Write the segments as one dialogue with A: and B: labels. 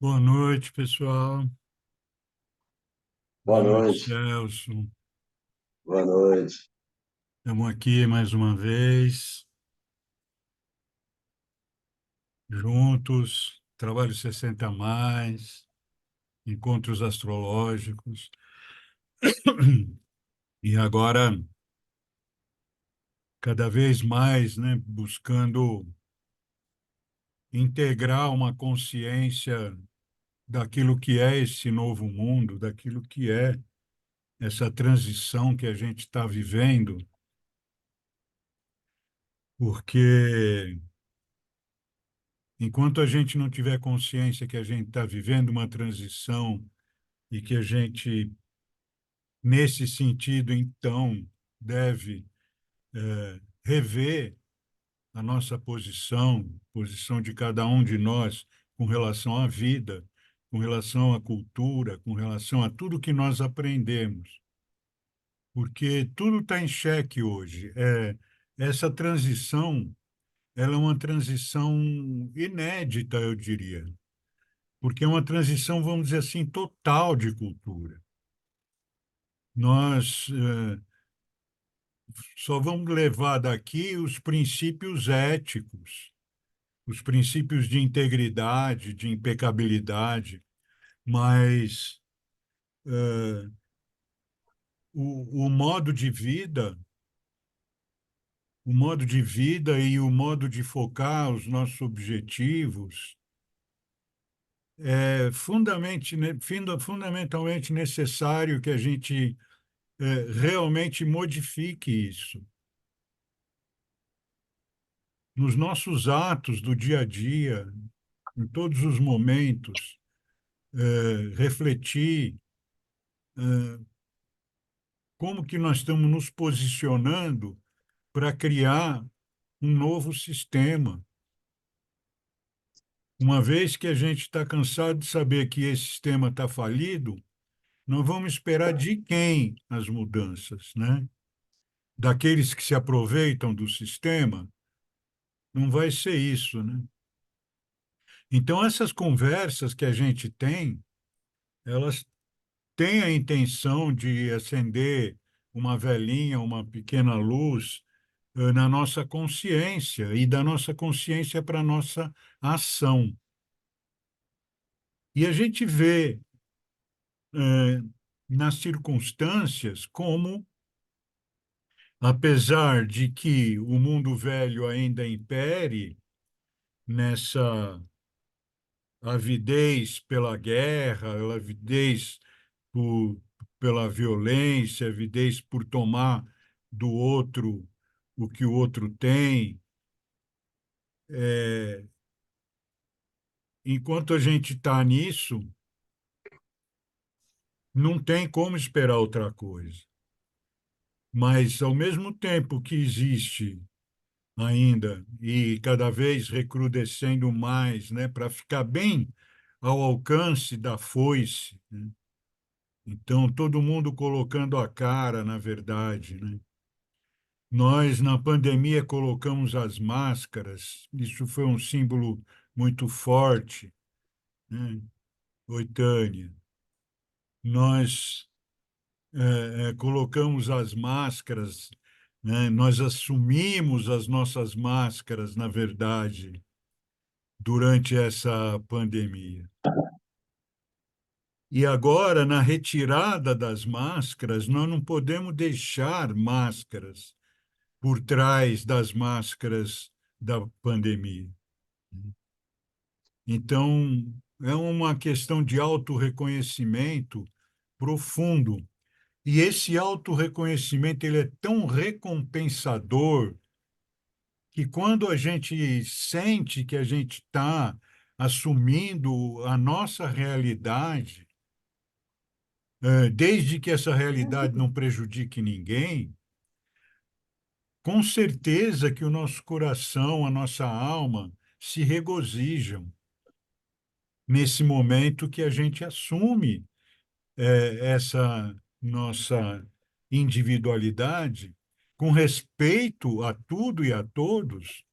A: Boa noite, pessoal.
B: Boa
A: Boa noite,
B: noite,
A: Celso.
B: boa noite.
A: Estamos aqui mais uma vez, juntos, Trabalho 60 a mais, encontros astrológicos. E agora, cada vez mais, né, buscando integrar uma consciência daquilo que é esse novo mundo, daquilo que é essa transição que a gente está vivendo, porque enquanto a gente não tiver consciência que a gente está vivendo uma transição e que a gente, nesse sentido, então, deve rever a nossa posição, posição de cada um de nós com relação à vida, com relação à cultura, com relação a tudo que nós aprendemos, porque tudo está em xeque hoje. Essa transição, ela é uma transição inédita, eu diria, porque é uma transição, vamos dizer assim, total de cultura. Nós só vamos levar daqui os princípios éticos, os princípios de integridade, de impecabilidade, mas o modo de vida, o modo de vida e o modo de focar os nossos objetivos é fundamentalmente necessário que a gente realmente modifique isso. Nos nossos atos do dia a dia, em todos os momentos, refletir como que nós estamos nos posicionando para criar um novo sistema. Uma vez que a gente está cansado de saber que esse sistema está falido, não vamos esperar de quem as mudanças, né? Daqueles que se aproveitam do sistema, não vai ser isso, né? Então, essas conversas que a gente tem, elas têm a intenção de acender uma velinha, uma pequena luz na nossa consciência e da nossa consciência para a nossa ação. E a gente vê nas circunstâncias como, apesar de que o mundo velho ainda impere nessa avidez pela guerra, avidez por, pela violência, avidez por tomar do outro o que o outro tem, é, enquanto a gente está nisso, não tem como esperar outra coisa. Mas, ao mesmo tempo que existe ainda, e cada vez recrudescendo mais, né, para ficar bem ao alcance da foice, né? Então, todo mundo colocando a cara, na verdade, né? Nós, na pandemia, colocamos as máscaras, isso foi um símbolo muito forte, né? Oi, Tânia. Nós colocamos as máscaras, né? Nós assumimos as nossas máscaras, na verdade, durante essa pandemia. E agora, na retirada das máscaras, nós não podemos deixar máscaras por trás das máscaras da pandemia. Então, é uma questão de autorreconhecimento profundo. E esse autorreconhecimento ele é tão recompensador que quando a gente sente que a gente está assumindo a nossa realidade, desde que essa realidade não prejudique ninguém, com certeza que o nosso coração, a nossa alma se regozijam nesse momento que a gente assume essa nossa individualidade com respeito a tudo e a todos,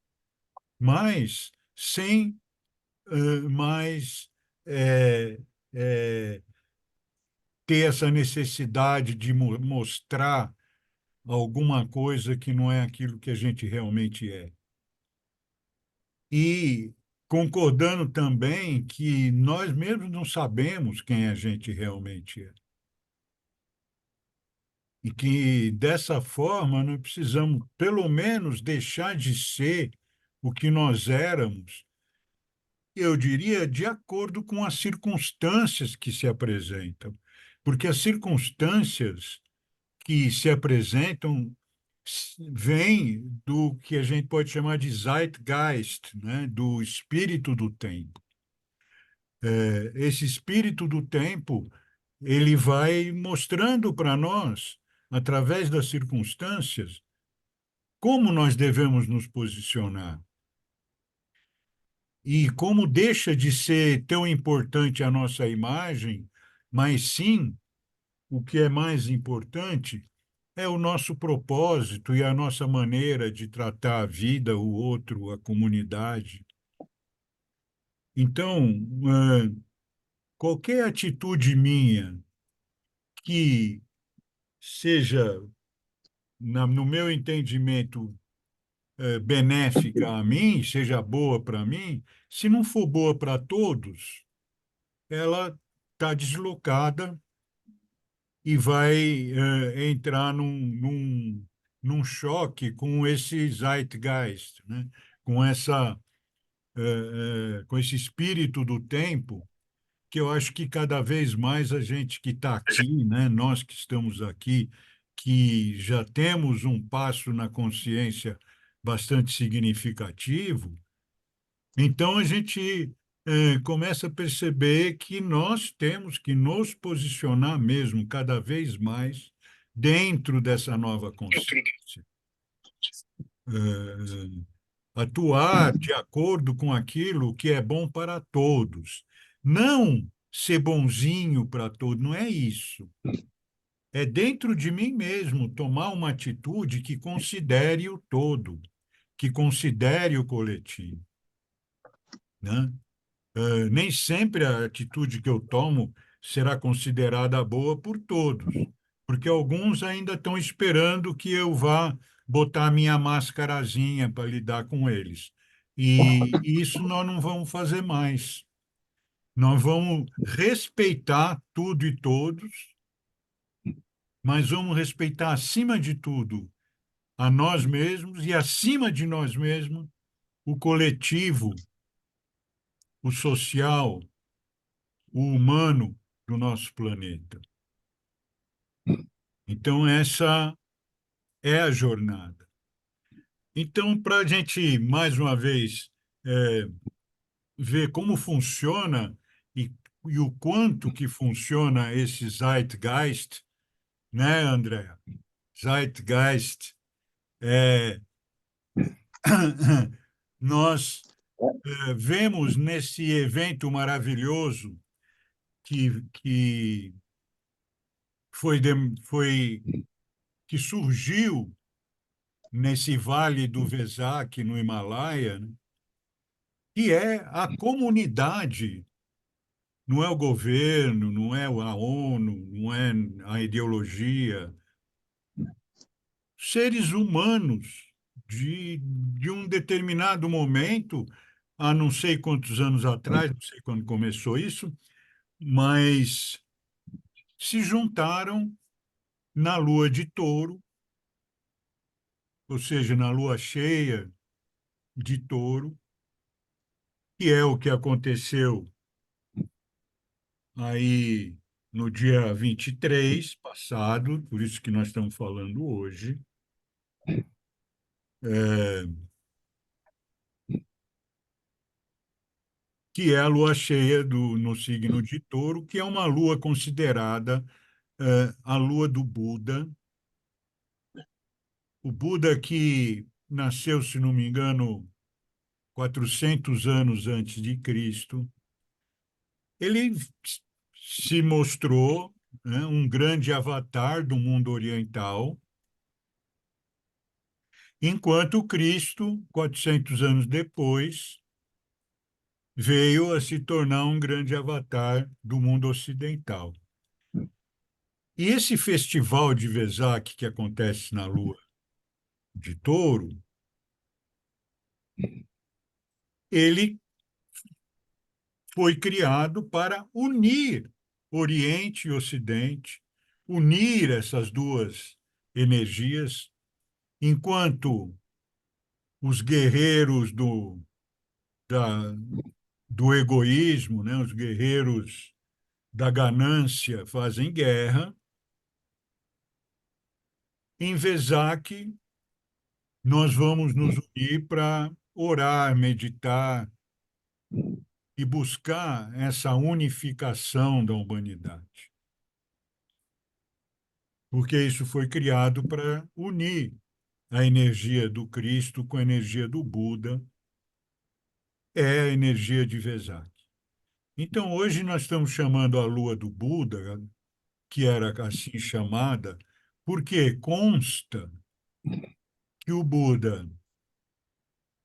A: mas sem mais é, é, ter essa necessidade de mostrar alguma coisa que não é aquilo que a gente realmente é. E concordando também que nós mesmos não sabemos quem a gente realmente é. E que, dessa forma, nós precisamos, pelo menos, deixar de ser o que nós éramos, eu diria, de acordo com as circunstâncias que se apresentam. Porque as circunstâncias que se apresentam vêm do que a gente pode chamar de Zeitgeist, né? Do espírito do tempo. Esse espírito do tempo, ele vai mostrando para nós, através das circunstâncias, como nós devemos nos posicionar. E como deixa de ser tão importante a nossa imagem, mas sim, o que é mais importante é o nosso propósito e a nossa maneira de tratar a vida, o outro, a comunidade. Então, qualquer atitude minha que seja, no meu entendimento, benéfica a mim, seja boa para mim, se não for boa para todos, ela está deslocada e vai entrar num choque com esse zeitgeist, né? Com com esse espírito do tempo, que eu acho que cada vez mais a gente que está aqui, né? Nós que estamos aqui, que já temos um passo na consciência bastante significativo, então a gente começa a perceber que nós temos que nos posicionar mesmo cada vez mais dentro dessa nova consciência. Atuar de acordo com aquilo que é bom para todos. Não ser bonzinho para todos, não é isso. É dentro de mim mesmo tomar uma atitude que considere o todo, que considere o coletivo, né? Nem sempre a atitude que eu tomo será considerada boa por todos, porque alguns ainda estão esperando que eu vá botar a minha mascarazinha para lidar com eles. E isso nós não vamos fazer mais. Nós vamos respeitar tudo e todos, mas vamos respeitar, acima de tudo, a nós mesmos e, acima de nós mesmos, o coletivo, o social, o humano do nosso planeta. Então, essa é a jornada. Então, para a gente, mais uma vez, é, ver como funciona e o quanto que funciona esse Zeitgeist, né, André? Zeitgeist, é, nós vemos nesse evento maravilhoso que foi, foi que surgiu nesse vale do Vesak, no Himalaia, né? Que é a comunidade, não é o governo, não é a ONU, não é a ideologia, seres humanos de um determinado momento, há não sei quantos anos atrás, não sei quando começou isso, mas se juntaram na lua de touro, ou seja, na lua cheia de touro, que é o que aconteceu aí no dia 23 passado, por isso que nós estamos falando hoje, é, que é a lua cheia no signo de Touro, que é uma lua considerada a lua do Buda. O Buda que nasceu, se não me engano, 400 anos antes de Cristo, ele se mostrou, né, um grande avatar do mundo oriental, enquanto Cristo, 400 anos depois, veio a se tornar um grande avatar do mundo ocidental. E esse festival de Vesak que acontece na Lua de Touro, ele foi criado para unir Oriente e Ocidente, unir essas duas energias, enquanto os guerreiros da, do egoísmo, né, os guerreiros da ganância fazem guerra, em Vesak nós vamos nos unir para orar, meditar e buscar essa unificação da humanidade. Porque isso foi criado para unir a energia do Cristo com a energia do Buda, é a energia de Vesak. Então, hoje nós estamos chamando a lua do Buda, que era assim chamada, porque consta que o Buda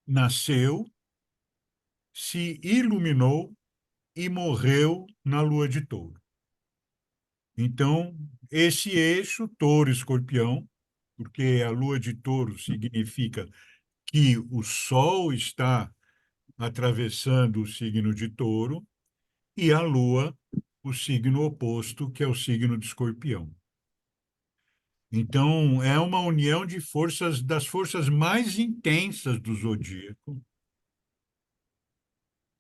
A: nasceu, se iluminou e morreu na lua de Touro. Então, esse eixo, Touro-Escorpião, porque a lua de Touro significa que o Sol está atravessando o signo de Touro e a Lua, o signo oposto, que é o signo de Escorpião. Então, é uma união de forças, das forças mais intensas do zodíaco,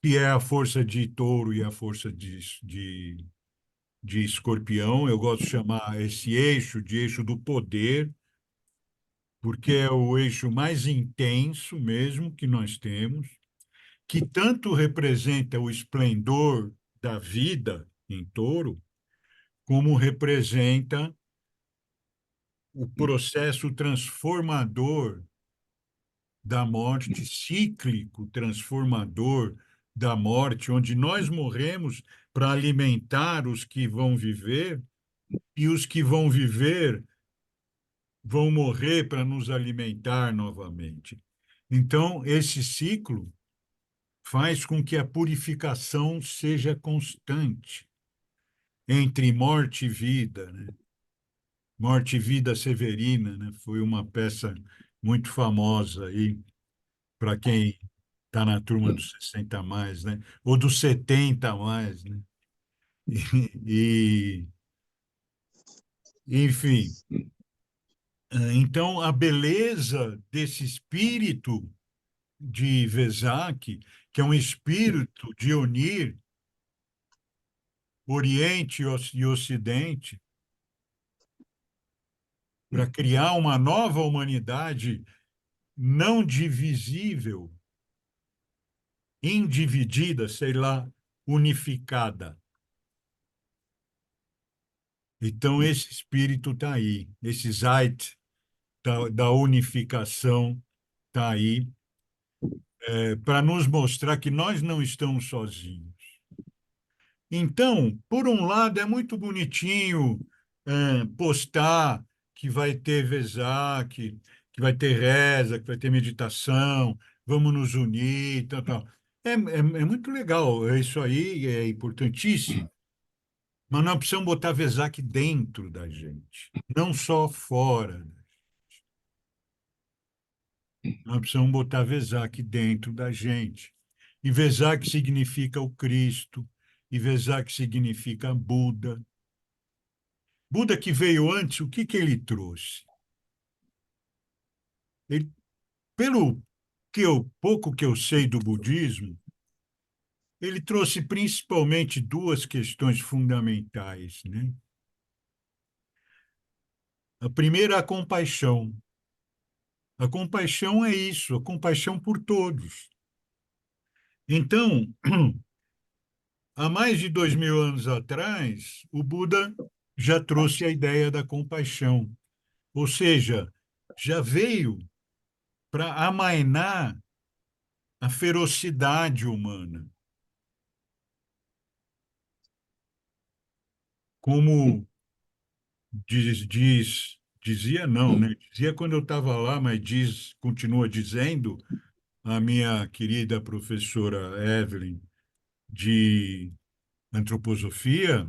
A: que é a força de Touro e a força de Escorpião. Eu gosto de chamar esse eixo de eixo do poder, porque é o eixo mais intenso mesmo que nós temos, que tanto representa o esplendor da vida em Touro, como representa o processo transformador da morte, cíclico transformador da morte, onde nós morremos para alimentar os que vão viver, e os que vão viver vão morrer para nos alimentar novamente. Então, esse ciclo faz com que a purificação seja constante entre morte e vida, né? Morte e Vida Severina, né? Foi uma peça muito famosa aí para quem está na turma dos 60 a mais, né? Ou dos 70 a mais, né? E, enfim, então a beleza desse espírito de Vesak, que é um espírito de unir Oriente e Ocidente para criar uma nova humanidade não divisível, individida, sei lá, unificada. Então, esse espírito está aí, esse Zeit da unificação está aí, para nos mostrar que nós não estamos sozinhos. Então, por um lado, é muito bonitinho postar que vai ter Vesak, que vai ter reza, que vai ter meditação, vamos nos unir, tal, tal. É muito legal, isso aí é importantíssimo, mas nós precisamos botar Vesak dentro da gente, não só fora. Nós precisamos botar Vesak dentro da gente. E Vesak significa o Cristo, e Vesak significa Buda. Buda que veio antes, o que ele trouxe? Ele, pelo pouco que eu sei do budismo, ele trouxe principalmente duas questões fundamentais, né? A primeira, é a compaixão. A compaixão é isso, a compaixão por todos. Então, há mais de 2000 anos atrás, o Buda já trouxe a ideia da compaixão, ou seja, já veio para amainar a ferocidade humana, como dizia não, né? Dizia quando eu estava lá, mas continua dizendo a minha querida professora Evelyn. de antroposofia,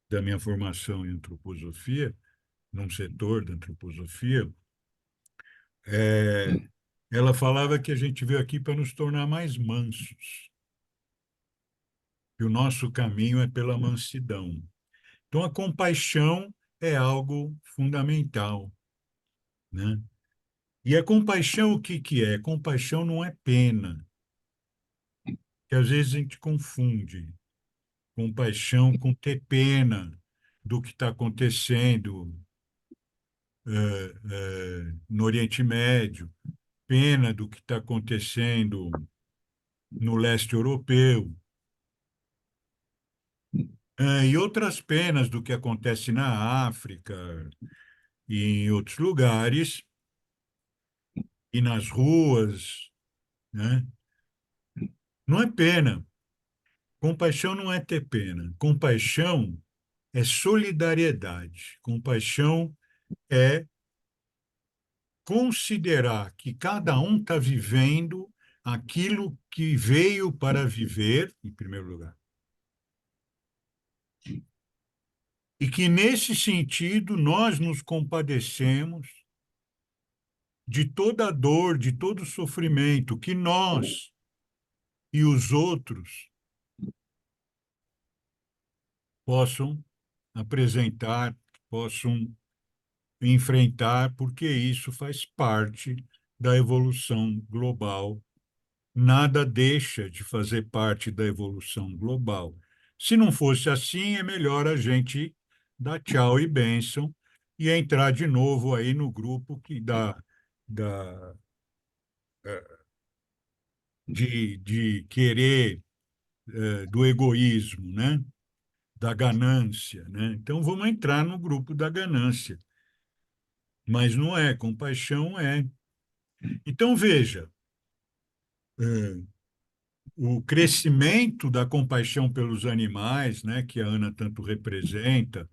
A: da minha formação em antroposofia, num setor da antroposofia, é, ela falava que a gente veio aqui para nos tornar mais mansos, que o nosso caminho é pela mansidão. Então, a compaixão é algo fundamental, né? E a compaixão, o que que é? Compaixão não é pena, que às vezes a gente confunde compaixão com ter pena do que está acontecendo no Oriente Médio, pena do que está acontecendo no leste europeu, e outras penas do que acontece na África e em outros lugares, e nas ruas, né? Não é pena. Compaixão não é ter pena. Compaixão é solidariedade. Compaixão é considerar que cada um está vivendo aquilo que veio para viver, em primeiro lugar. E que, nesse sentido, nós nos compadecemos de toda a dor, de todo o sofrimento que nós e os outros possam apresentar, possam enfrentar, porque isso faz parte da evolução global. Nada deixa de fazer parte da evolução global. Se não fosse assim, é melhor a gente dar tchau e bênção e entrar de novo aí no grupo da, de querer, do egoísmo, né? Da ganância, né? Então vamos entrar no grupo da ganância, mas não é, compaixão é. Então veja, eh, o crescimento da compaixão pelos animais, né, que a Ana tanto representa,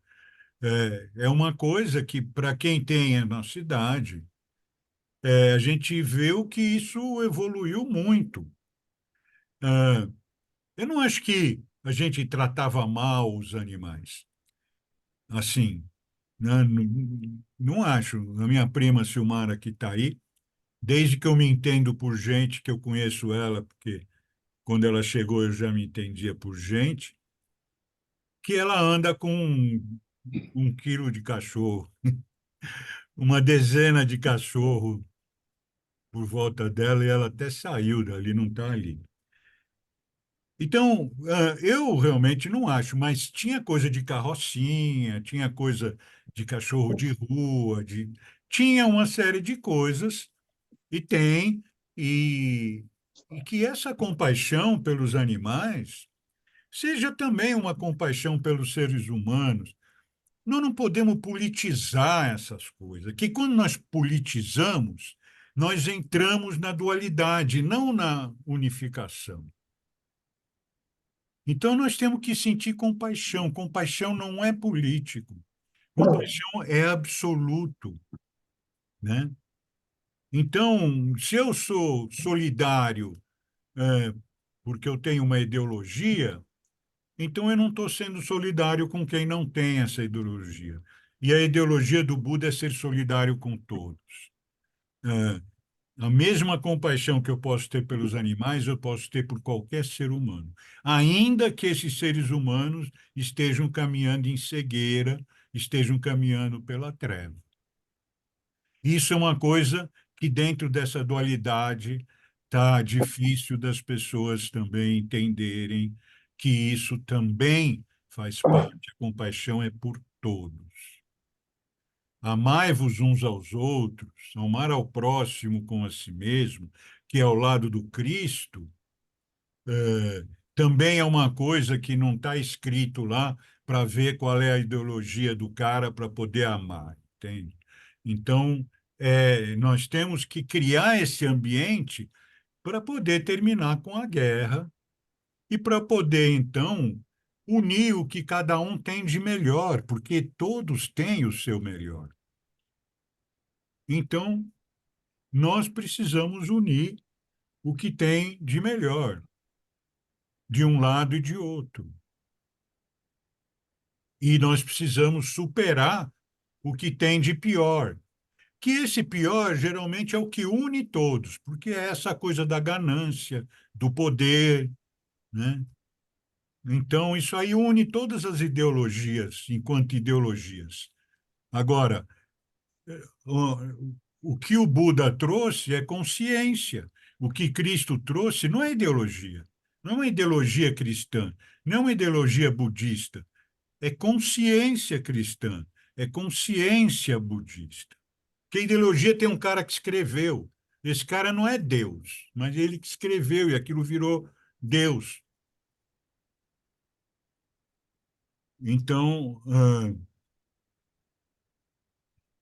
A: é uma coisa que, para quem tem a nossa idade, a gente vê o que isso evoluiu muito. Eu não acho que a gente tratava mal os animais, assim, né? Não, não acho. A minha prima Silmara, que está aí, desde que eu me entendo por gente, que eu conheço ela, porque quando ela chegou eu já me entendia por gente, que ela anda com um quilo de cachorro, uma dezena de cachorro por volta dela, e ela até saiu dali, não está ali. Então, eu realmente não acho, mas tinha coisa de carrocinha, tinha coisa de cachorro de rua, tinha uma série de coisas, e tem, e, e que essa compaixão pelos animais seja também uma compaixão pelos seres humanos. Nós não podemos politizar essas coisas, que quando nós politizamos, nós entramos na dualidade, não na unificação. Então nós temos que sentir compaixão. Compaixão não é político. Compaixão é absoluto, né? Então, se eu sou solidário, é, porque eu tenho uma ideologia, então eu não estou sendo solidário com quem não tem essa ideologia. E a ideologia do Buda é ser solidário com todos. É, a mesma compaixão que eu posso ter pelos animais, eu posso ter por qualquer ser humano, ainda que esses seres humanos estejam caminhando em cegueira, estejam caminhando pela treva. Isso é uma coisa que, dentro dessa dualidade, está difícil das pessoas também entenderem que isso também faz parte. A compaixão é por todos. Amai-vos uns aos outros, amar ao próximo como a si mesmo, que é ao lado do Cristo, também é uma coisa que não está escrito lá para ver qual é a ideologia do cara para poder amar, entende? Então, nós temos que criar esse ambiente para poder terminar com a guerra e para poder, então, unir o que cada um tem de melhor, porque todos têm o seu melhor. Então, nós precisamos unir o que tem de melhor. de um lado e de outro. E nós precisamos superar o que tem de pior. Que esse pior geralmente é o que une todos, porque é essa coisa da ganância, do poder, né? Então, isso aí une todas as ideologias, enquanto ideologias. Agora, o que o Buda trouxe é consciência. O que Cristo trouxe não é ideologia, não é uma ideologia cristã, não é uma ideologia budista, é consciência cristã, é consciência budista. Porque a ideologia tem um cara que escreveu. Esse cara não é Deus, mas ele que escreveu e aquilo virou Deus. Então,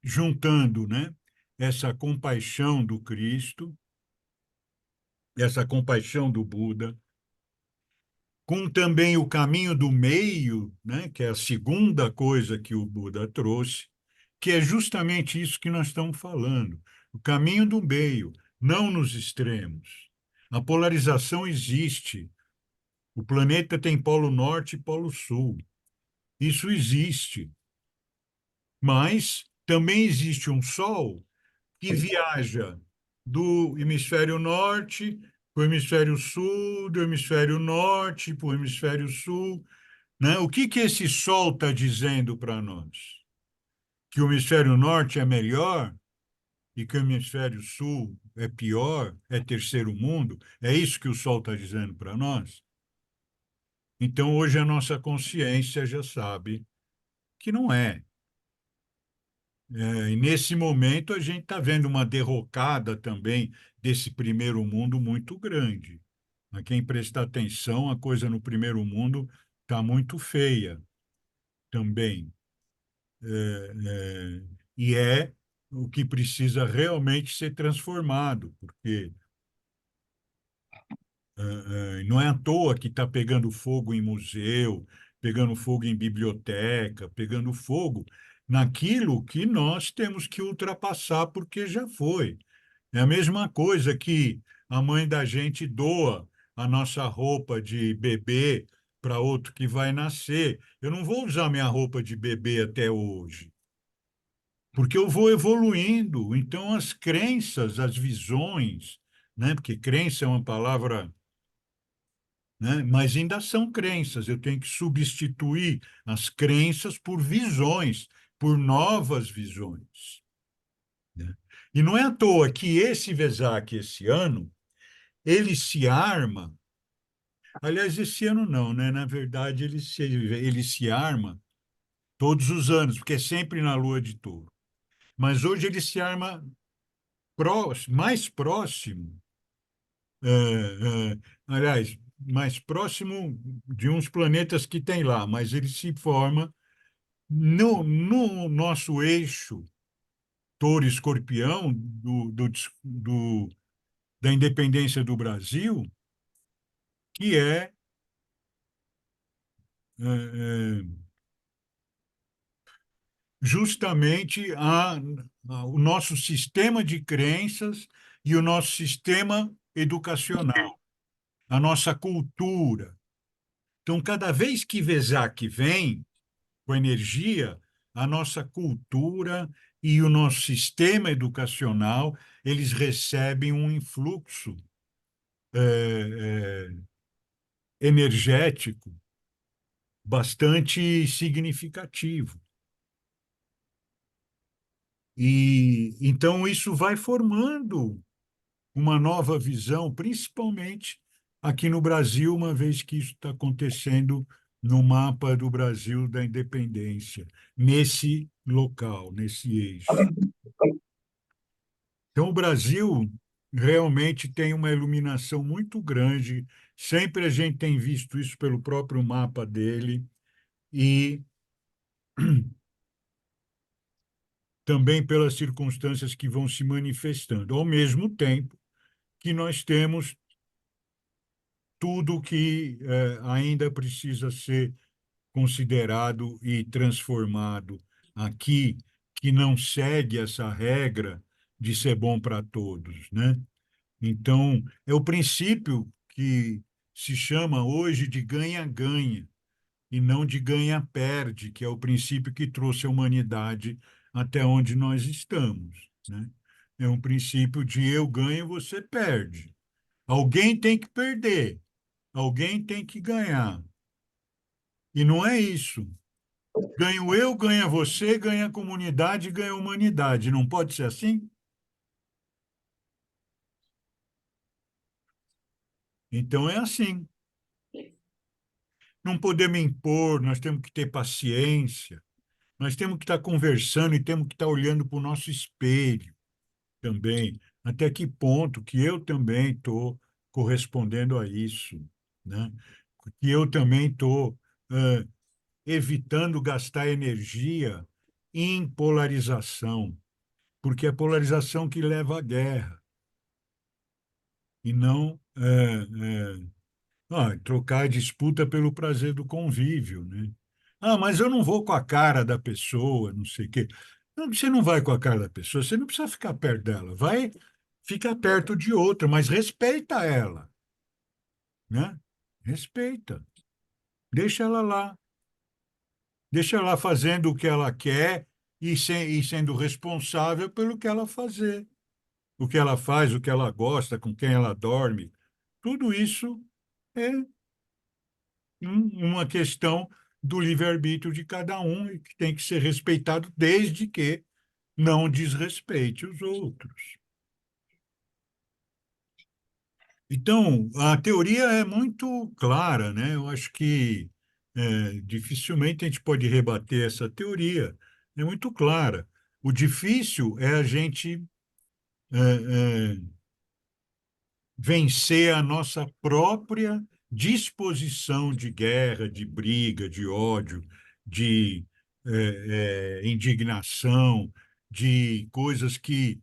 A: juntando, né, essa compaixão do Cristo, essa compaixão do Buda, com também o caminho do meio, né, que é a segunda coisa que o Buda trouxe, que é justamente isso que nós estamos falando, o caminho do meio, não nos extremos. A polarização existe. O planeta tem polo norte e polo sul. Isso existe. Mas também existe um Sol que viaja do hemisfério norte para o hemisfério sul, do hemisfério norte para o hemisfério sul, né? O que que esse Sol está dizendo para nós? Que o hemisfério norte é melhor e que o hemisfério sul é pior, é terceiro mundo? É isso que o Sol está dizendo para nós? Então, hoje a nossa consciência já sabe que não é. E nesse momento a gente está vendo uma derrocada também desse primeiro mundo muito grande. A quem prestar atenção, a coisa no primeiro mundo está muito feia também. É, e é o que precisa realmente ser transformado, porque não é à toa que está pegando fogo em museu, pegando fogo em biblioteca, pegando fogo naquilo que nós temos que ultrapassar porque já foi. É a mesma coisa que a mãe da gente doa a nossa roupa de bebê para outro que vai nascer. Eu não vou usar minha roupa de bebê até hoje, porque eu vou evoluindo. Então, as crenças, as visões, né? Porque crença é uma palavra, né? Mas ainda são crenças. Eu tenho que substituir as crenças por visões, por novas visões, né? E não é à toa que esse Vesak, esse ano, ele se arma. Aliás, esse ano não, né? Na verdade, ele se arma todos os anos, porque é sempre na lua de touro. Mas hoje ele se arma mais próximo, aliás, mais próximo de uns planetas que tem lá, mas ele se forma no nosso eixo touro-escorpião da independência do Brasil, que é justamente o nosso sistema de crenças e o nosso sistema educacional, a nossa cultura. Então, cada vez que Vesak vem com energia, a nossa cultura e o nosso sistema educacional, eles recebem um influxo energético bastante significativo. E então isso vai formando uma nova visão, principalmente aqui no Brasil, uma vez que isso está acontecendo no mapa do Brasil da independência, nesse local, nesse eixo. Então, o Brasil realmente tem uma iluminação muito grande, sempre a gente tem visto isso pelo próprio mapa dele, e também pelas circunstâncias que vão se manifestando, ao mesmo tempo que nós temos tudo que ainda precisa ser considerado e transformado aqui, que não segue essa regra de ser bom para todos, né? Então, é o princípio que se chama hoje de ganha-ganha e não de ganha-perde, que é o princípio que trouxe a humanidade até onde nós estamos, né? É um princípio de eu ganho, você perde. Alguém tem que perder, alguém tem que ganhar. E não é isso. Ganho eu, ganha você, ganha a comunidade, ganha a humanidade. Não pode ser assim? Então é assim. Não podemos impor, nós temos que ter paciência, nós temos que estar conversando e temos que estar olhando para o nosso espelho também. Até que ponto que eu também estou correspondendo a isso, né? Que eu também estou evitando gastar energia em polarização, porque é polarização que leva à guerra, e não trocar a disputa pelo prazer do convívio, né? Ah, mas eu não vou com a cara da pessoa, não sei o quê. Não, você não vai com a cara da pessoa, você não precisa ficar perto dela. Vai ficar perto de outra, mas respeita ela, né? Respeita. Deixa ela lá. Deixa ela fazendo o que ela quer e sendo responsável pelo que ela fazer. O que ela faz, o que ela gosta, com quem ela dorme. Tudo isso é uma questão do livre-arbítrio de cada um e que tem que ser respeitado desde que não desrespeite os outros. Então, a teoria é muito clara, né? Eu acho que dificilmente a gente pode rebater essa teoria. É muito clara. O difícil é a gente é, é, vencer a nossa própria disposição de guerra, de briga, de ódio, de indignação, de coisas que.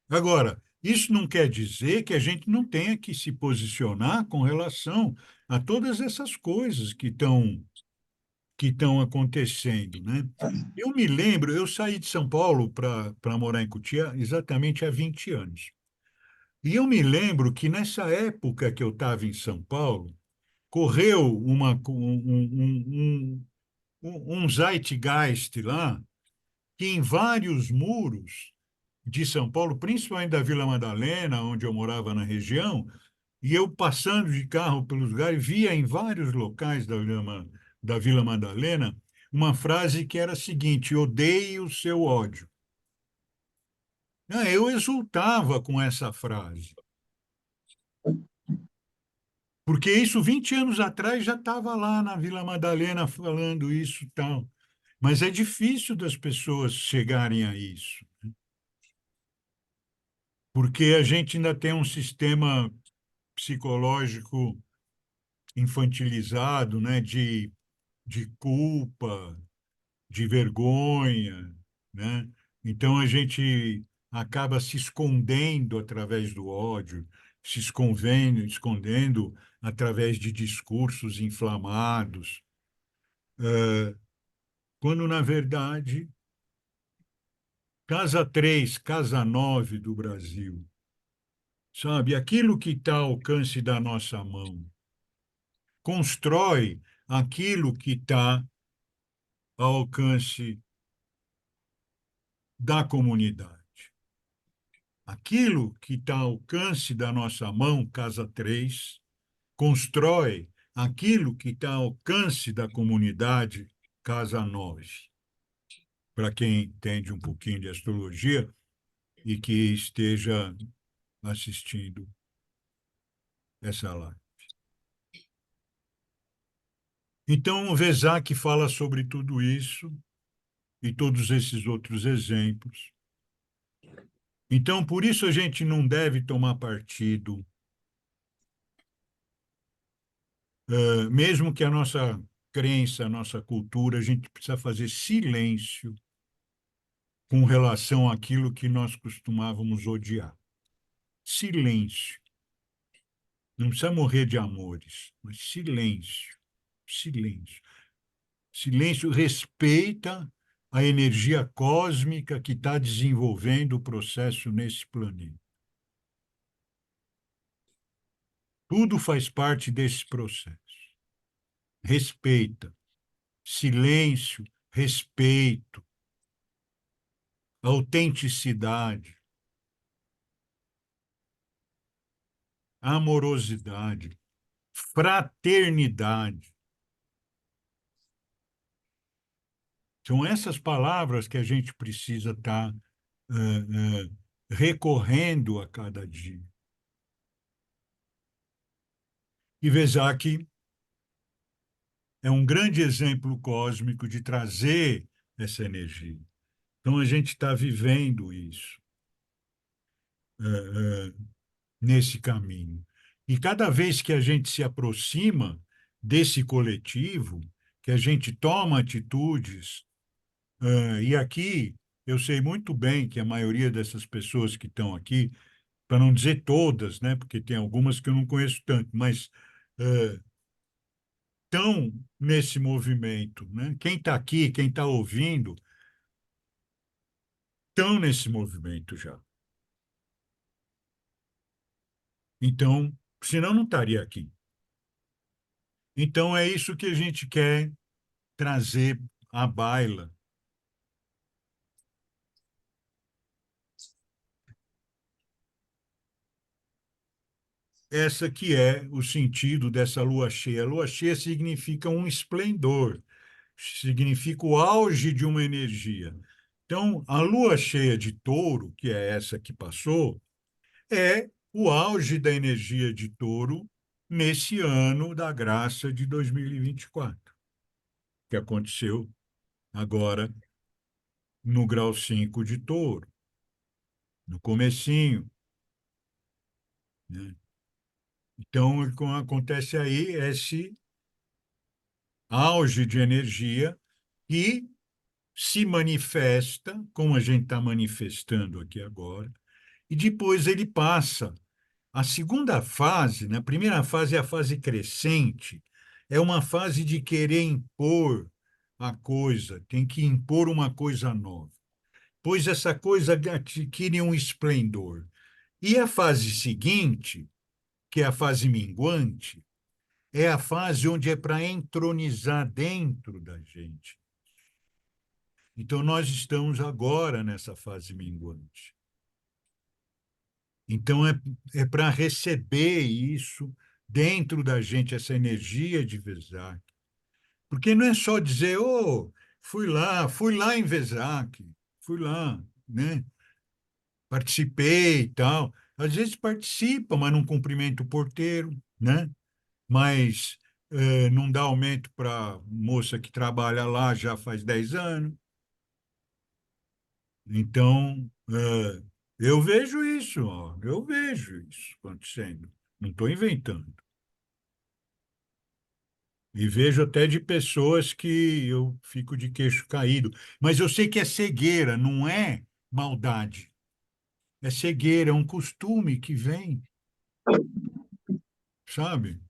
A: Agora, isso não quer dizer que a gente não tenha que se posicionar com relação a todas essas coisas que estão acontecendo, né? Eu me lembro, eu saí de São Paulo para morar em Cotia exatamente há 20 anos. E eu me lembro que nessa época que eu estava em São Paulo, correu um zeitgeist lá, que em vários muros de São Paulo, principalmente da Vila Madalena, onde eu morava na região, e eu passando de carro pelos lugares, via em vários locais da Vila Madalena uma frase que era a seguinte: odeie o seu ódio. Eu exultava com essa frase. Porque isso 20 anos atrás já estava lá na Vila Madalena falando isso e tal. Mas é difícil das pessoas chegarem a isso, porque a gente ainda tem um sistema psicológico infantilizado, né, de culpa, de vergonha, né? Então a gente acaba se escondendo através do ódio, escondendo através de discursos inflamados, quando na verdade casa 3, casa 9 do Brasil, sabe? Aquilo que está ao alcance da nossa mão, constrói aquilo que está ao alcance da comunidade. Aquilo que está ao alcance da nossa mão, casa 3, constrói aquilo que está ao alcance da comunidade, casa 9. Para quem entende um pouquinho de astrologia e que esteja assistindo essa live. Então, o Vesak fala sobre tudo isso e todos esses outros exemplos. Então, por isso a gente não deve tomar partido, mesmo que a nossa crença, a nossa cultura, a gente precisa fazer silêncio com relação àquilo que nós costumávamos odiar. Silêncio. Não precisa morrer de amores, mas silêncio. Silêncio. Silêncio respeita a energia cósmica que está desenvolvendo o processo nesse planeta. Tudo faz parte desse processo. Respeita. Silêncio, respeito, autenticidade, amorosidade, fraternidade. São essas palavras que a gente precisa estar recorrendo a cada dia. E Vesak é um grande exemplo cósmico de trazer essa energia. Então, a gente está vivendo isso nesse caminho. E cada vez que a gente se aproxima desse coletivo, que a gente toma atitudes, e aqui eu sei muito bem que a maioria dessas pessoas que estão aqui, para não dizer todas, né, porque tem algumas que eu não conheço tanto, mas estão nesse movimento, né? Quem está aqui, quem está ouvindo, estão nesse movimento já. Então, senão não estaria aqui. Então, é isso que a gente quer trazer à baila. Essa que é o sentido dessa lua cheia. A lua cheia significa um esplendor, significa o auge de uma energia. Então, a lua cheia de Touro, que é essa que passou, é o auge da energia de Touro nesse ano da graça de 2024, que aconteceu agora no grau 5 de Touro, no comecinho, né? Então, o que acontece aí é esse auge de energia que se manifesta, como a gente está manifestando aqui agora, e depois ele passa. A segunda fase, né? A primeira fase é a fase crescente, é uma fase de querer impor a coisa, tem que impor uma coisa nova, pois essa coisa adquire um esplendor. E a fase seguinte, que é a fase minguante, é a fase onde é para entronizar dentro da gente. Então, nós estamos agora nessa fase minguante. Então, é para receber isso dentro da gente, essa energia de Vesak. Porque não é só dizer, oh, fui lá em Vesak, fui lá, né? Participei e tal. Às vezes participa, mas não cumprimenta o porteiro, né? Mas não dá aumento para a moça que trabalha lá já faz 10 anos. Então, eu vejo isso, ó, eu vejo isso acontecendo. Não estou inventando. E vejo até de pessoas que eu fico de queixo caído. Mas eu sei que é cegueira, não é maldade. É cegueira, é um costume que vem, sabe?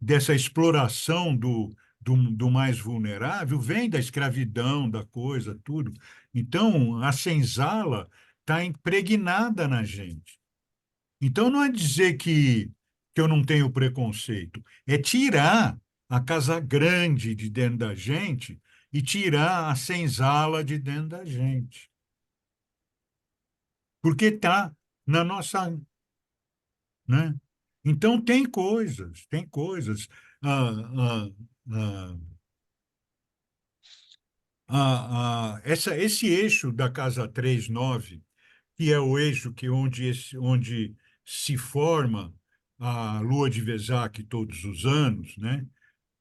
A: Dessa exploração do mais vulnerável, vem da escravidão, da coisa, tudo. Então, a senzala está impregnada na gente. Então, não é dizer que eu não tenho preconceito, é tirar a casa grande de dentro da gente e tirar a senzala de dentro da gente. Porque está na nossa, né? Então, tem coisas, tem coisas. Ah, ah, esse eixo da casa 3-9, que é o eixo onde se forma a lua de Vesak todos os anos, né?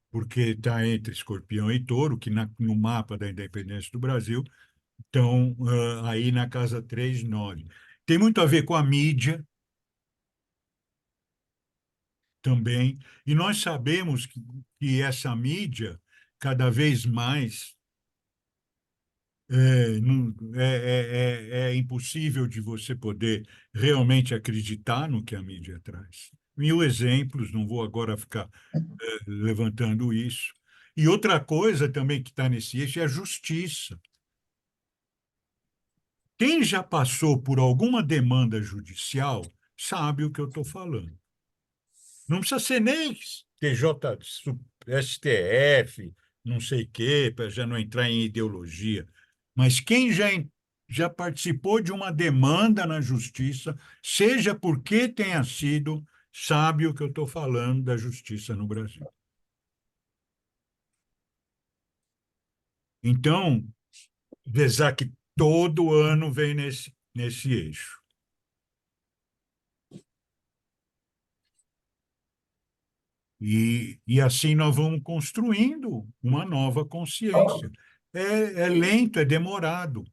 A: Porque está entre Escorpião e Touro, que no mapa da independência do Brasil estão aí na casa 3-9. Tem muito a ver com a mídia também, e nós sabemos que essa mídia, cada vez mais, é impossível de você poder realmente acreditar no que a mídia traz. Mil exemplos, não vou agora ficar levantando isso. E outra coisa também que está nesse eixo é a justiça. Quem já passou por alguma demanda judicial sabe o que eu estou falando. Não precisa ser nem TJ, STF, não sei o quê, para já não entrar em ideologia. Mas quem já participou de uma demanda na justiça, seja por que tenha sido, sabe o que eu estou falando da justiça no Brasil. Então, Vezac todo ano vem nesse eixo. E assim nós vamos construindo uma nova consciência. É lento, é demorado,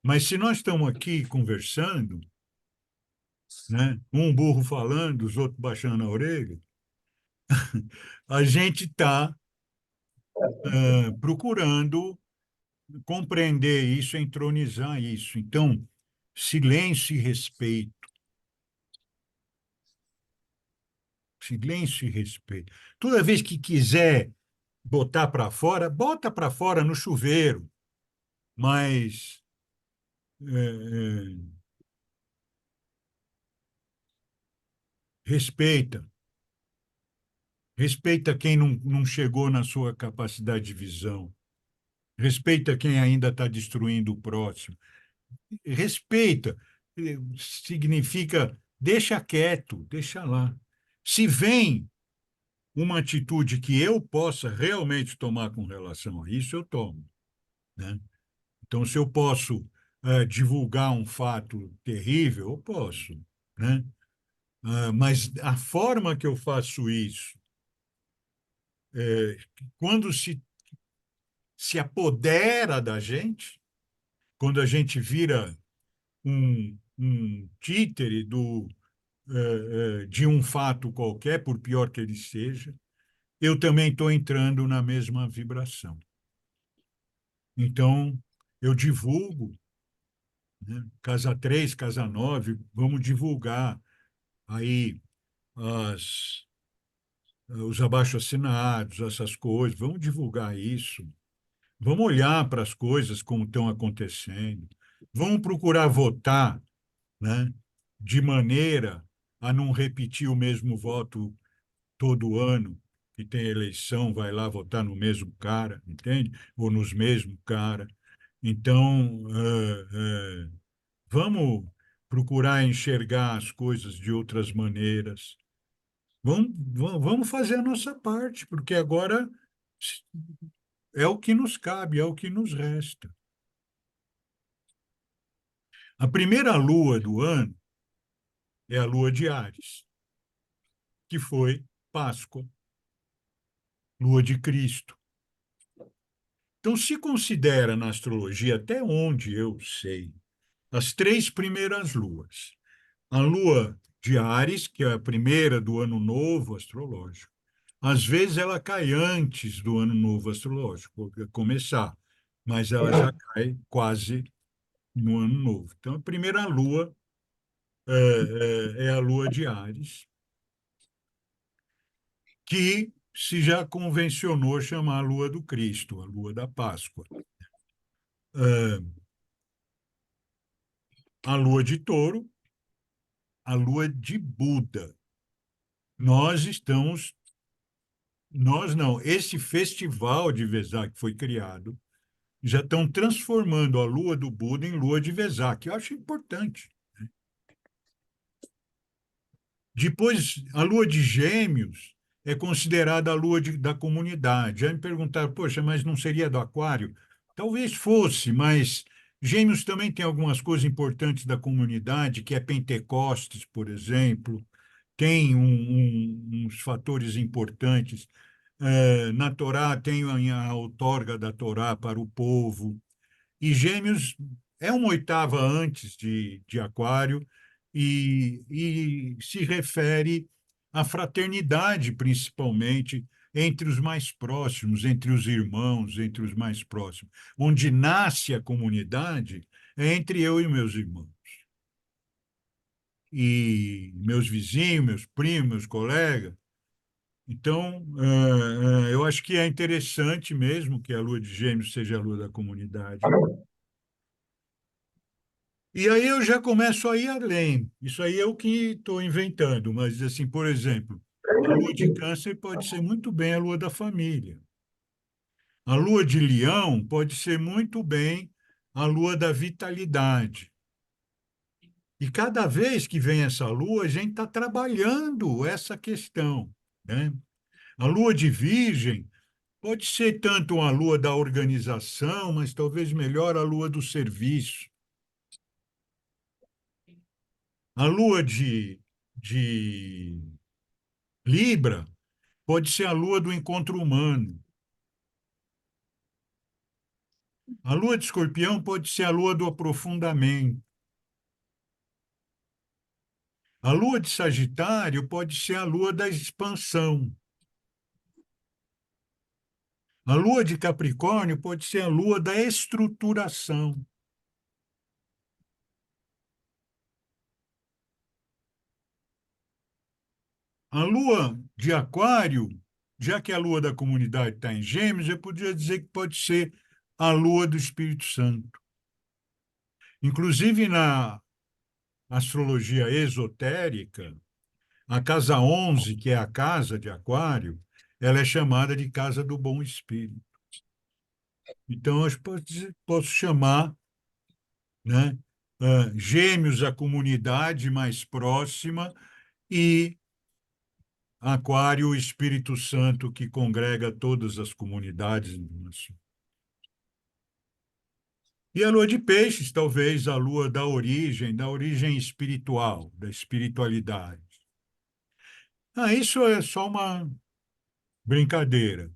A: mas se nós estamos aqui conversando, né, um burro falando, os outros baixando a orelha, a gente está procurando compreender isso, entronizar isso. Então, silêncio e respeito, silêncio e respeito. Toda vez que quiser botar para fora, bota para fora no chuveiro, mas é, respeita. Respeita quem não chegou na sua capacidade de visão. Respeita quem ainda está destruindo o próximo. Respeita. Significa deixa quieto, deixa lá. Se vem uma atitude que eu possa realmente tomar com relação a isso, eu tomo, né? Então, se eu posso divulgar um fato terrível, eu posso, né? Mas a forma que eu faço isso, quando se apodera da gente, quando a gente vira um títere de um fato qualquer, por pior que ele seja, eu também estou entrando na mesma vibração. Então, eu divulgo, né? Casa 3, Casa 9, vamos divulgar aí as, os abaixo-assinados, essas coisas, vamos divulgar isso. Vamos olhar para as coisas como estão acontecendo. Vamos procurar votar, né, de maneira a não repetir o mesmo voto todo ano, que tem eleição, vai lá votar no mesmo cara, entende? Ou nos mesmos caras. Então, vamos procurar enxergar as coisas de outras maneiras. Vamos fazer a nossa parte, porque agora é o que nos cabe, é o que nos resta. A primeira lua do ano é a lua de Áries, que foi Páscoa, lua de Cristo. Então, se considera na astrologia, até onde eu sei, as três primeiras luas. A lua de Áries, que é a primeira do ano novo astrológico, às vezes ela cai antes do ano novo astrológico, começar, mas ela já cai quase no ano novo. Então, a primeira lua é a lua de Áries, que se já convencionou chamar a lua do Cristo, a lua da Páscoa. A lua de Touro, a lua de Buda. Nós estamos, nós não, esse festival de Vesak que foi criado, já estão transformando a lua do Buda em lua de Vesak. Eu acho importante. Depois, a lua de Gêmeos é considerada a lua da comunidade. Já me perguntaram, poxa, mas não seria do Aquário? Talvez fosse, mas Gêmeos também tem algumas coisas importantes da comunidade, que é Pentecostes, por exemplo, tem uns fatores importantes. Na Torá tem a outorga da Torá para o povo. E Gêmeos é uma oitava antes de Aquário e se refere à fraternidade, principalmente, entre os mais próximos, entre os irmãos, entre os mais próximos. Onde nasce a comunidade é entre eu e meus irmãos. E meus vizinhos, meus primos, meus colegas. Então, eu acho que é interessante mesmo que a lua de Gêmeos seja a lua da comunidade. E aí eu já começo a ir além. Isso aí é o que estou inventando, mas assim, por exemplo, A lua de Câncer pode ser muito bem a lua da família. A lua de Leão pode ser muito bem a lua da vitalidade. E cada vez que vem essa lua, a gente está trabalhando essa questão, né? A lua de Virgem pode ser tanto uma lua da organização, mas talvez melhor a lua do serviço. A lua de Libra pode ser a lua do encontro humano. A lua de Escorpião pode ser a lua do aprofundamento. A lua de Sagitário pode ser a lua da expansão. A lua de Capricórnio pode ser a lua da estruturação. A lua de Aquário, já que a lua da comunidade está em Gêmeos, eu podia dizer que pode ser a lua do Espírito Santo. Inclusive, na astrologia esotérica, a casa 11, que é a casa de Aquário, ela é chamada de casa do bom espírito. Então, eu posso chamar, né, Gêmeos, a comunidade mais próxima, e Aquário, o Espírito Santo, que congrega todas as comunidades. E a lua de Peixes, talvez a lua da origem espiritual, da espiritualidade. Isso é só uma brincadeira.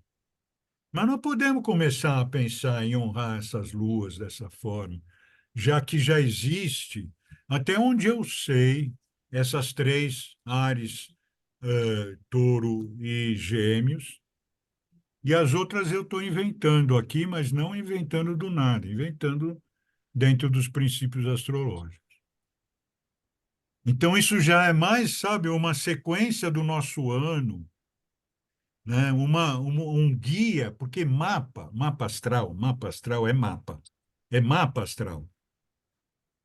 A: Mas não podemos começar a pensar em honrar essas luas dessa forma, já que já existe, até onde eu sei, essas três Áries, Touro e Gêmeos, e as outras eu estou inventando aqui, mas não inventando do nada, inventando dentro dos princípios astrológicos. Então, isso já é mais, sabe, uma sequência do nosso ano, né? Um guia, porque mapa astral é mapa astral,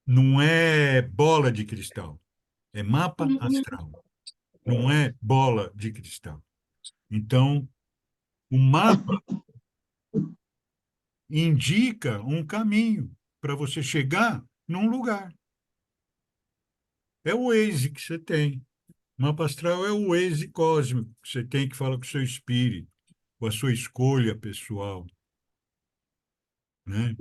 A: não é bola de cristal, é mapa astral, não é bola de cristal. Então, o mapa indica um caminho para você chegar num lugar. É o Waze que você tem. O mapa astral é o Waze cósmico que você tem que falar com o seu espírito, com a sua escolha pessoal, né?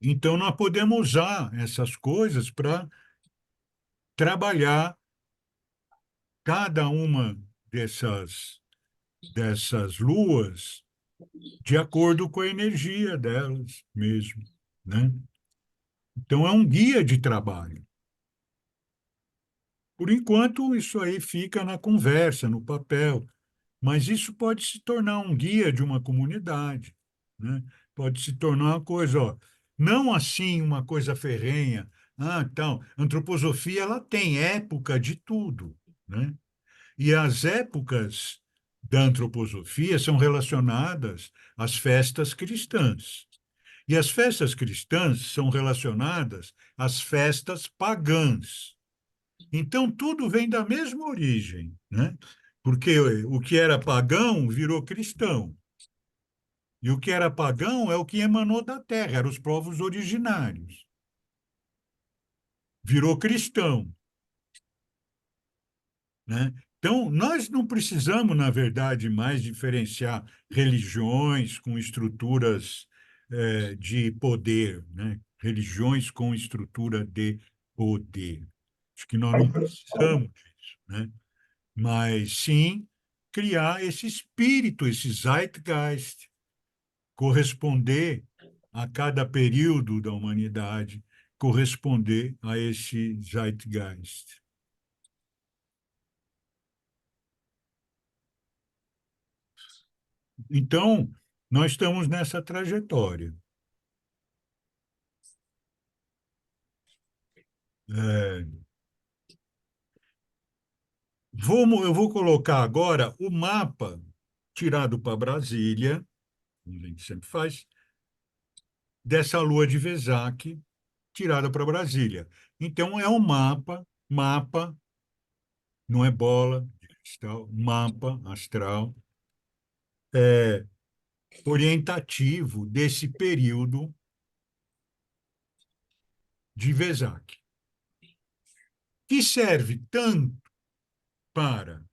A: Então, nós podemos usar essas coisas para trabalhar cada uma dessas luas de acordo com a energia delas mesmo, né? Então, é um guia de trabalho. Por enquanto, isso aí fica na conversa, no papel, mas isso pode se tornar um guia de uma comunidade, né? Pode se tornar uma coisa, ó, não assim uma coisa ferrenha. Então, antroposofia ela tem época de tudo, né? E as épocas da antroposofia são relacionadas às festas cristãs. E as festas cristãs são relacionadas às festas pagãs. Então, tudo vem da mesma origem, né? Porque o que era pagão virou cristão. E o que era pagão é o que emanou da terra, eram os povos originários. Virou cristão, né? Então, nós não precisamos, na verdade, mais diferenciar religiões com estruturas de poder, né? Religiões com estrutura de poder. Acho que nós não precisamos disso, né? Mas sim criar esse espírito, esse zeitgeist, corresponder a cada período da humanidade, corresponder a esse zeitgeist. Então, nós estamos nessa trajetória. É, eu vou colocar agora o mapa tirado para Brasília, como a gente sempre faz, dessa lua de Vesac tirada para Brasília. Então, é um mapa não é bola de cristal, mapa astral, é orientativo desse período de Vesak, que serve tanto para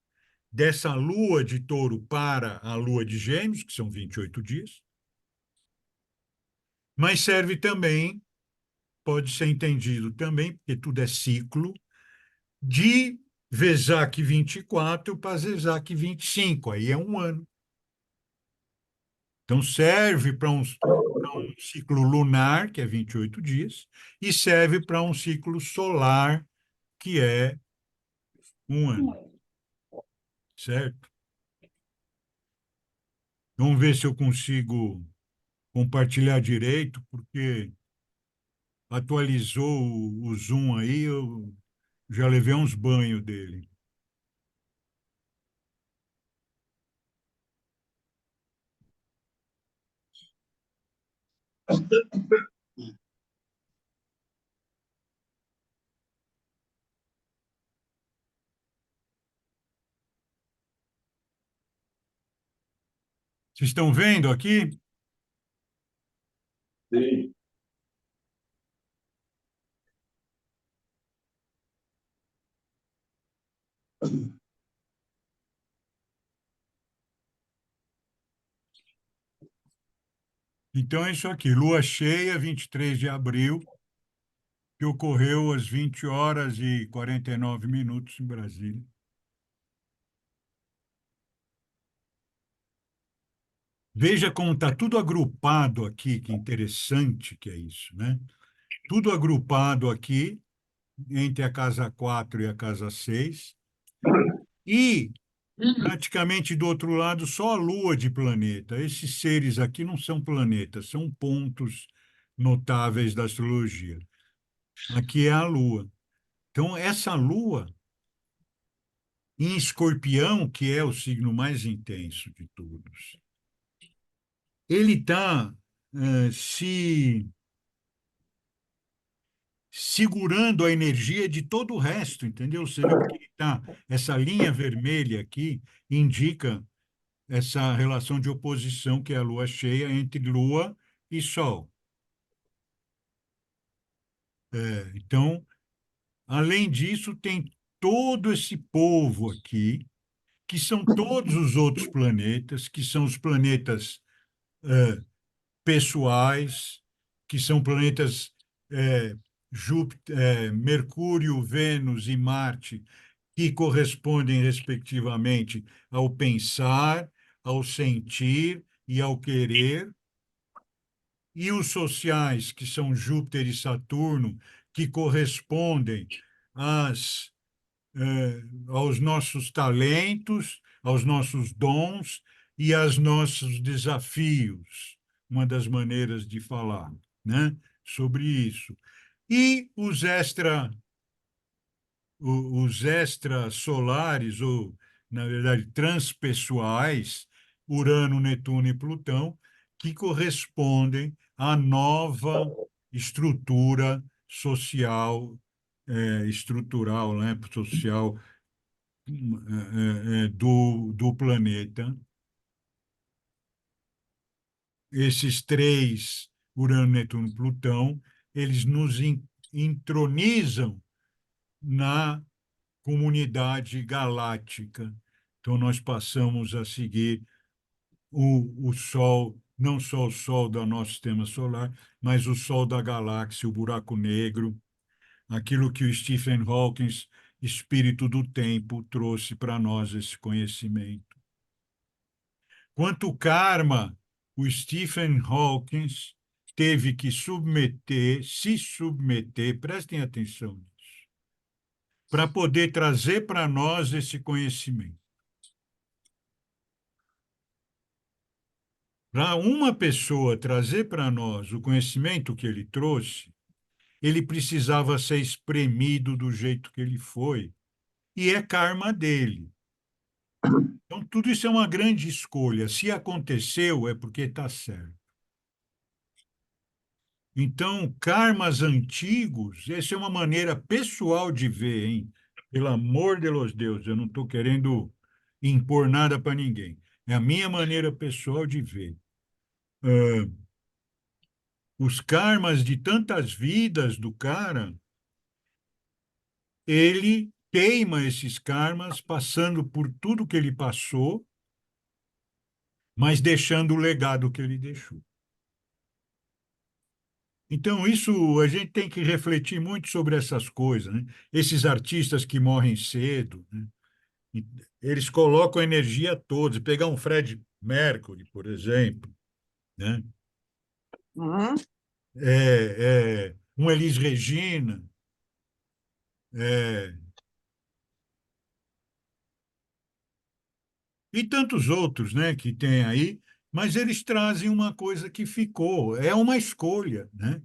A: dessa lua de touro para a lua de gêmeos, que são 28 dias, mas serve também, pode ser entendido também, porque tudo é ciclo, de Vesak 24 para Vesak 25, aí é um ano. Então serve para um ciclo lunar, que é 28 dias, e serve para um ciclo solar, que é um ano, certo? Vamos ver se eu consigo compartilhar direito, porque atualizou o Zoom aí, eu já levei uns banhos dele. Vocês estão vendo aqui?
B: Sim.
A: Então é isso aqui, lua cheia, 23 de abril, que ocorreu às 20 horas e 49 minutos em Brasília. Veja como está tudo agrupado aqui, que interessante que é isso, né? Tudo agrupado aqui, entre a casa 4 e a casa 6, e praticamente do outro lado só a Lua de planeta. Esses seres aqui não são planetas, são pontos notáveis da astrologia. Aqui é a Lua. Então, essa Lua em Escorpião, que é o signo mais intenso de todos, ele está se segurando a energia de todo o resto, entendeu? Você viu porque tá, essa linha vermelha aqui indica essa relação de oposição que é a lua cheia entre lua e sol. Então, além disso, tem todo esse povo aqui, que são todos os outros planetas, que são os planetas pessoais, que são planetas Júpiter, Mercúrio, Vênus e Marte, que correspondem, respectivamente, ao pensar, ao sentir e ao querer, e os sociais, que são Júpiter e Saturno, que correspondem às, aos nossos talentos, aos nossos dons e aos nossos desafios, uma das maneiras de falar, né, sobre isso. E os extrasolares, ou, na verdade, transpessoais, Urano, Netuno e Plutão, que correspondem à nova estrutura social, estrutural, né, social do planeta. Esses três, Urano, Netuno e Plutão, eles nos entronizam na comunidade galáctica. Então, nós passamos a seguir o Sol, não só o Sol do nosso sistema solar, mas o Sol da galáxia, o buraco negro, aquilo que o Stephen Hawking, espírito do tempo, trouxe para nós esse conhecimento. Quanto karma, o Stephen Hawking teve que se submeter, prestem atenção, para poder trazer para nós esse conhecimento. Para uma pessoa trazer para nós o conhecimento que ele trouxe, ele precisava ser espremido do jeito que ele foi, e é karma dele. Então, tudo isso é uma grande escolha. Se aconteceu, é porque está certo. Então, karmas antigos, essa é uma maneira pessoal de ver, hein? Pelo amor de los Deus, eu não estou querendo impor nada para ninguém. É a minha maneira pessoal de ver. Ah, os karmas de tantas vidas do cara, ele queima esses karmas, passando por tudo que ele passou, mas deixando o legado que ele deixou. Então, isso a gente tem que refletir muito sobre essas coisas, né? Esses artistas que morrem cedo, né? Eles colocam a energia toda. Pegar um Fred Mercury, por exemplo, né?
C: Uhum.
A: Um Elis Regina, é, e tantos outros, né, que tem aí, mas eles trazem uma coisa que ficou, é uma escolha, né?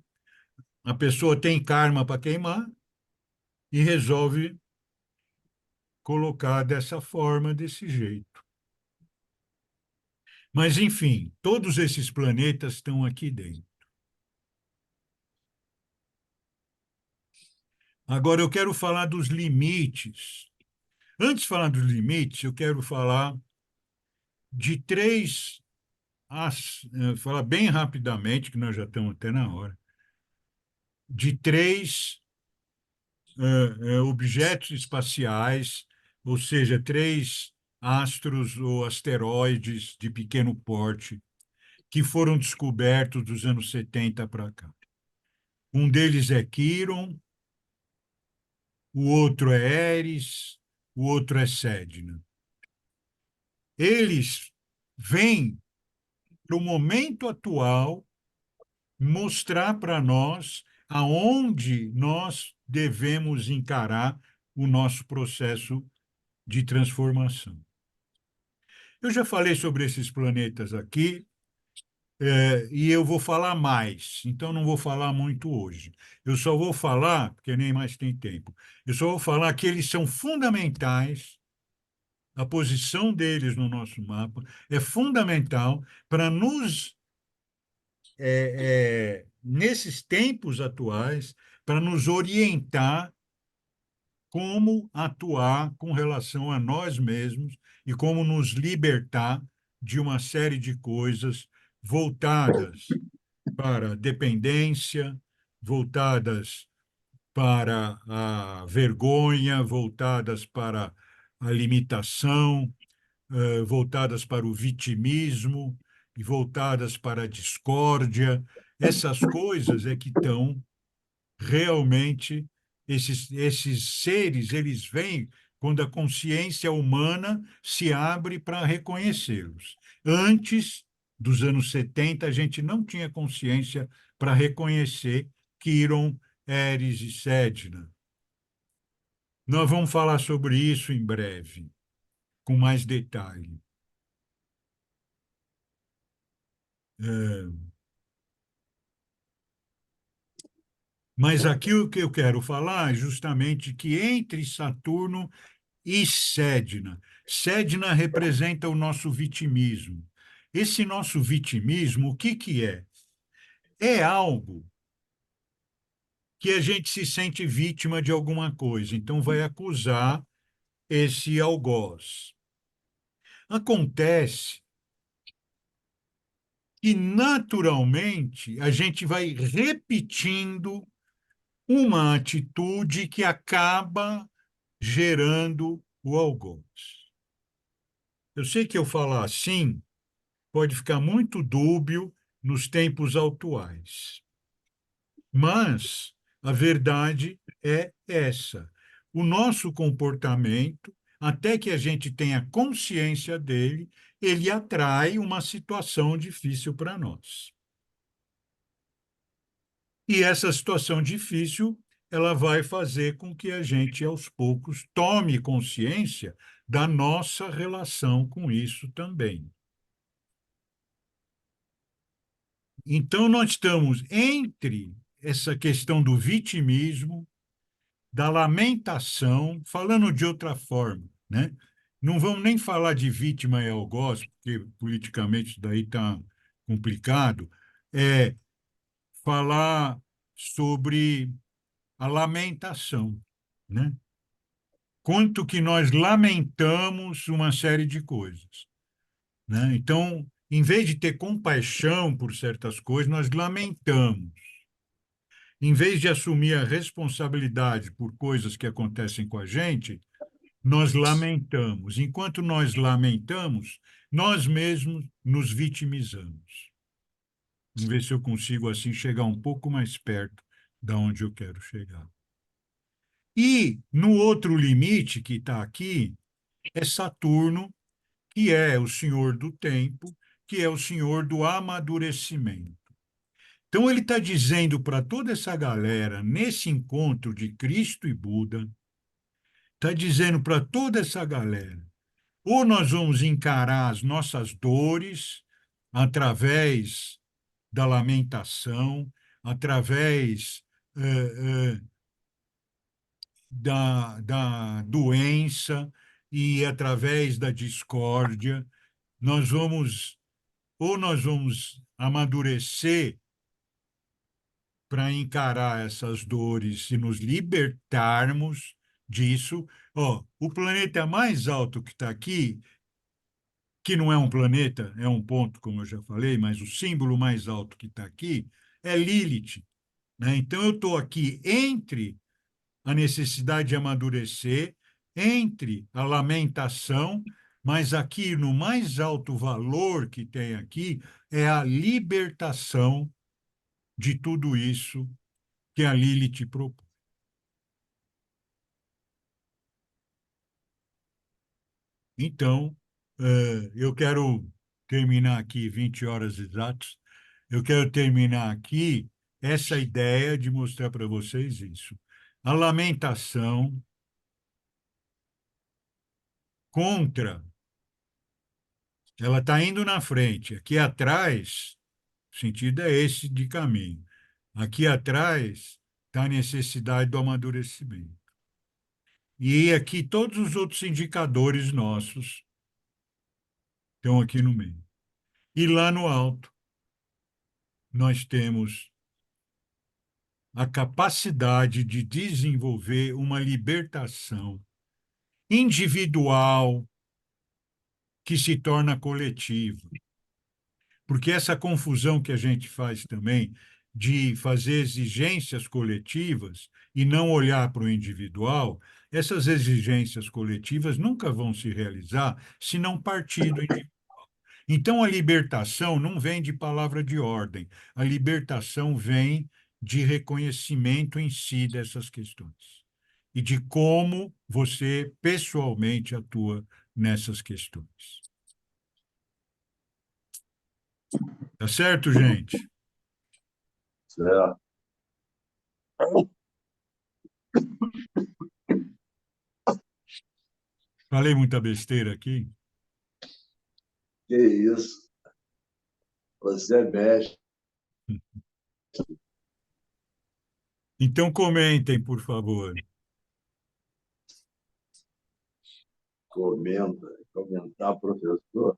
A: A pessoa tem karma para queimar e resolve colocar dessa forma, desse jeito. Mas, enfim, todos esses planetas estão aqui dentro. Agora, eu quero falar dos limites. Antes de falar dos limites, eu quero falar de três, falar bem rapidamente, que nós já estamos até na hora, de três objetos espaciais, ou seja, três astros ou asteroides de pequeno porte, que foram descobertos dos anos 70 para cá. Um deles é Quiron, o outro é Eris, o outro é Sedna. Eles vêm para o momento atual mostrar para nós aonde nós devemos encarar o nosso processo de transformação. Eu já falei sobre esses planetas aqui, e eu vou falar mais, então não vou falar muito hoje. Eu só vou falar, porque nem mais tem tempo, eu só vou falar que eles são fundamentais, a posição deles no nosso mapa é fundamental para nesses tempos atuais, para nos orientar como atuar com relação a nós mesmos e como nos libertar de uma série de coisas voltadas para a dependência, voltadas para a vergonha, voltadas para a limitação, voltadas para o vitimismo e voltadas para a discórdia. Essas coisas é que estão realmente esses seres, eles vêm quando a consciência humana se abre para reconhecê-los. Antes dos anos 70, a gente não tinha consciência para reconhecer Quiron, Eris e Sedna. Nós vamos falar sobre isso em breve, com mais detalhe. É, mas aqui o que eu quero falar é justamente que entre Saturno e Sedna. Sedna representa o nosso vitimismo. Esse nosso vitimismo, o que que é? É algo que a gente se sente vítima de alguma coisa, então vai acusar esse algoz. Acontece que, naturalmente, a gente vai repetindo uma atitude que acaba gerando o algoz. Eu sei que eu falar assim pode ficar muito dúbio nos tempos atuais, mas a verdade é essa. O nosso comportamento, até que a gente tenha consciência dele, ele atrai uma situação difícil para nós. E essa situação difícil, ela vai fazer com que a gente, aos poucos, tome consciência da nossa relação com isso também. Então, nós estamos entre essa questão do vitimismo, da lamentação, falando de outra forma, né? Não vamos nem falar de vítima e algoz, porque politicamente isso daí está complicado, é falar sobre a lamentação, né? quanto que nós lamentamos uma série de coisas, né? Então, em vez de ter compaixão por certas coisas, nós lamentamos. Em vez de assumir a responsabilidade por coisas que acontecem com a gente, nós lamentamos. Enquanto nós lamentamos, nós mesmos nos vitimizamos. Vamos ver se eu consigo, assim, chegar um pouco mais perto da onde eu quero chegar. E, no outro limite que está aqui, é Saturno, que é o senhor do tempo, que é o senhor do amadurecimento. Então, ele está dizendo para toda essa galera, nesse encontro de Cristo e Buda, está dizendo para toda essa galera, ou nós vamos encarar as nossas dores através da lamentação, através da doença e através da discórdia, nós vamos, ou nós vamos amadurecer para encarar essas dores e nos libertarmos disso. Ó, o planeta mais alto que está aqui, que não é um planeta, é um ponto, como eu já falei, mas o símbolo mais alto que está aqui é Lilith, né? Então, eu estou aqui entre a necessidade de amadurecer, entre a lamentação, mas aqui no mais alto valor que tem aqui é a libertação de tudo isso que a Lilith propõe. Então, eu quero terminar aqui 20 horas exatas. Eu quero terminar aqui essa ideia de mostrar para vocês isso. A lamentação contra, ela está indo na frente. Aqui atrás, o sentido é esse de caminho. Aqui atrás está a necessidade do amadurecimento. E aqui todos os outros indicadores nossos estão aqui no meio. E lá no alto, nós temos a capacidade de desenvolver uma libertação individual que se torna coletiva. Porque essa confusão que a gente faz também de fazer exigências coletivas e não olhar para o individual, essas exigências coletivas nunca vão se realizar se não partir do indivíduo. Então, a libertação não vem de palavra de ordem, a libertação vem de reconhecimento em si dessas questões e de como você pessoalmente atua nessas questões. Tá certo, gente?
B: Certo.
A: Falei muita besteira aqui?
B: Que isso? Você é mestre.
A: Então, comentem, por favor.
B: Comentar, professor.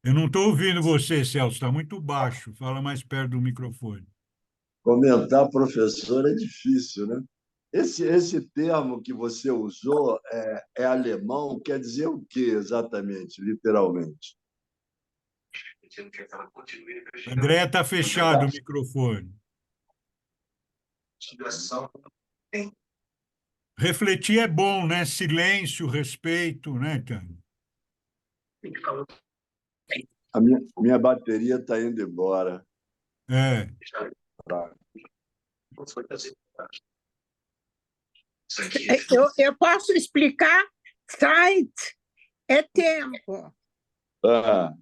A: Eu não estou ouvindo você, Celso, está muito baixo. Fala mais perto do microfone.
B: Comentar, professor, é difícil, né? Esse termo que você usou é alemão, quer dizer o quê exatamente, literalmente?
A: André, está fechado o microfone. Refletir é bom, né? Silêncio, respeito, né, cara?
B: A minha bateria está indo embora.
A: É.
C: Eu posso explicar? Zeit é tempo.
B: Ah,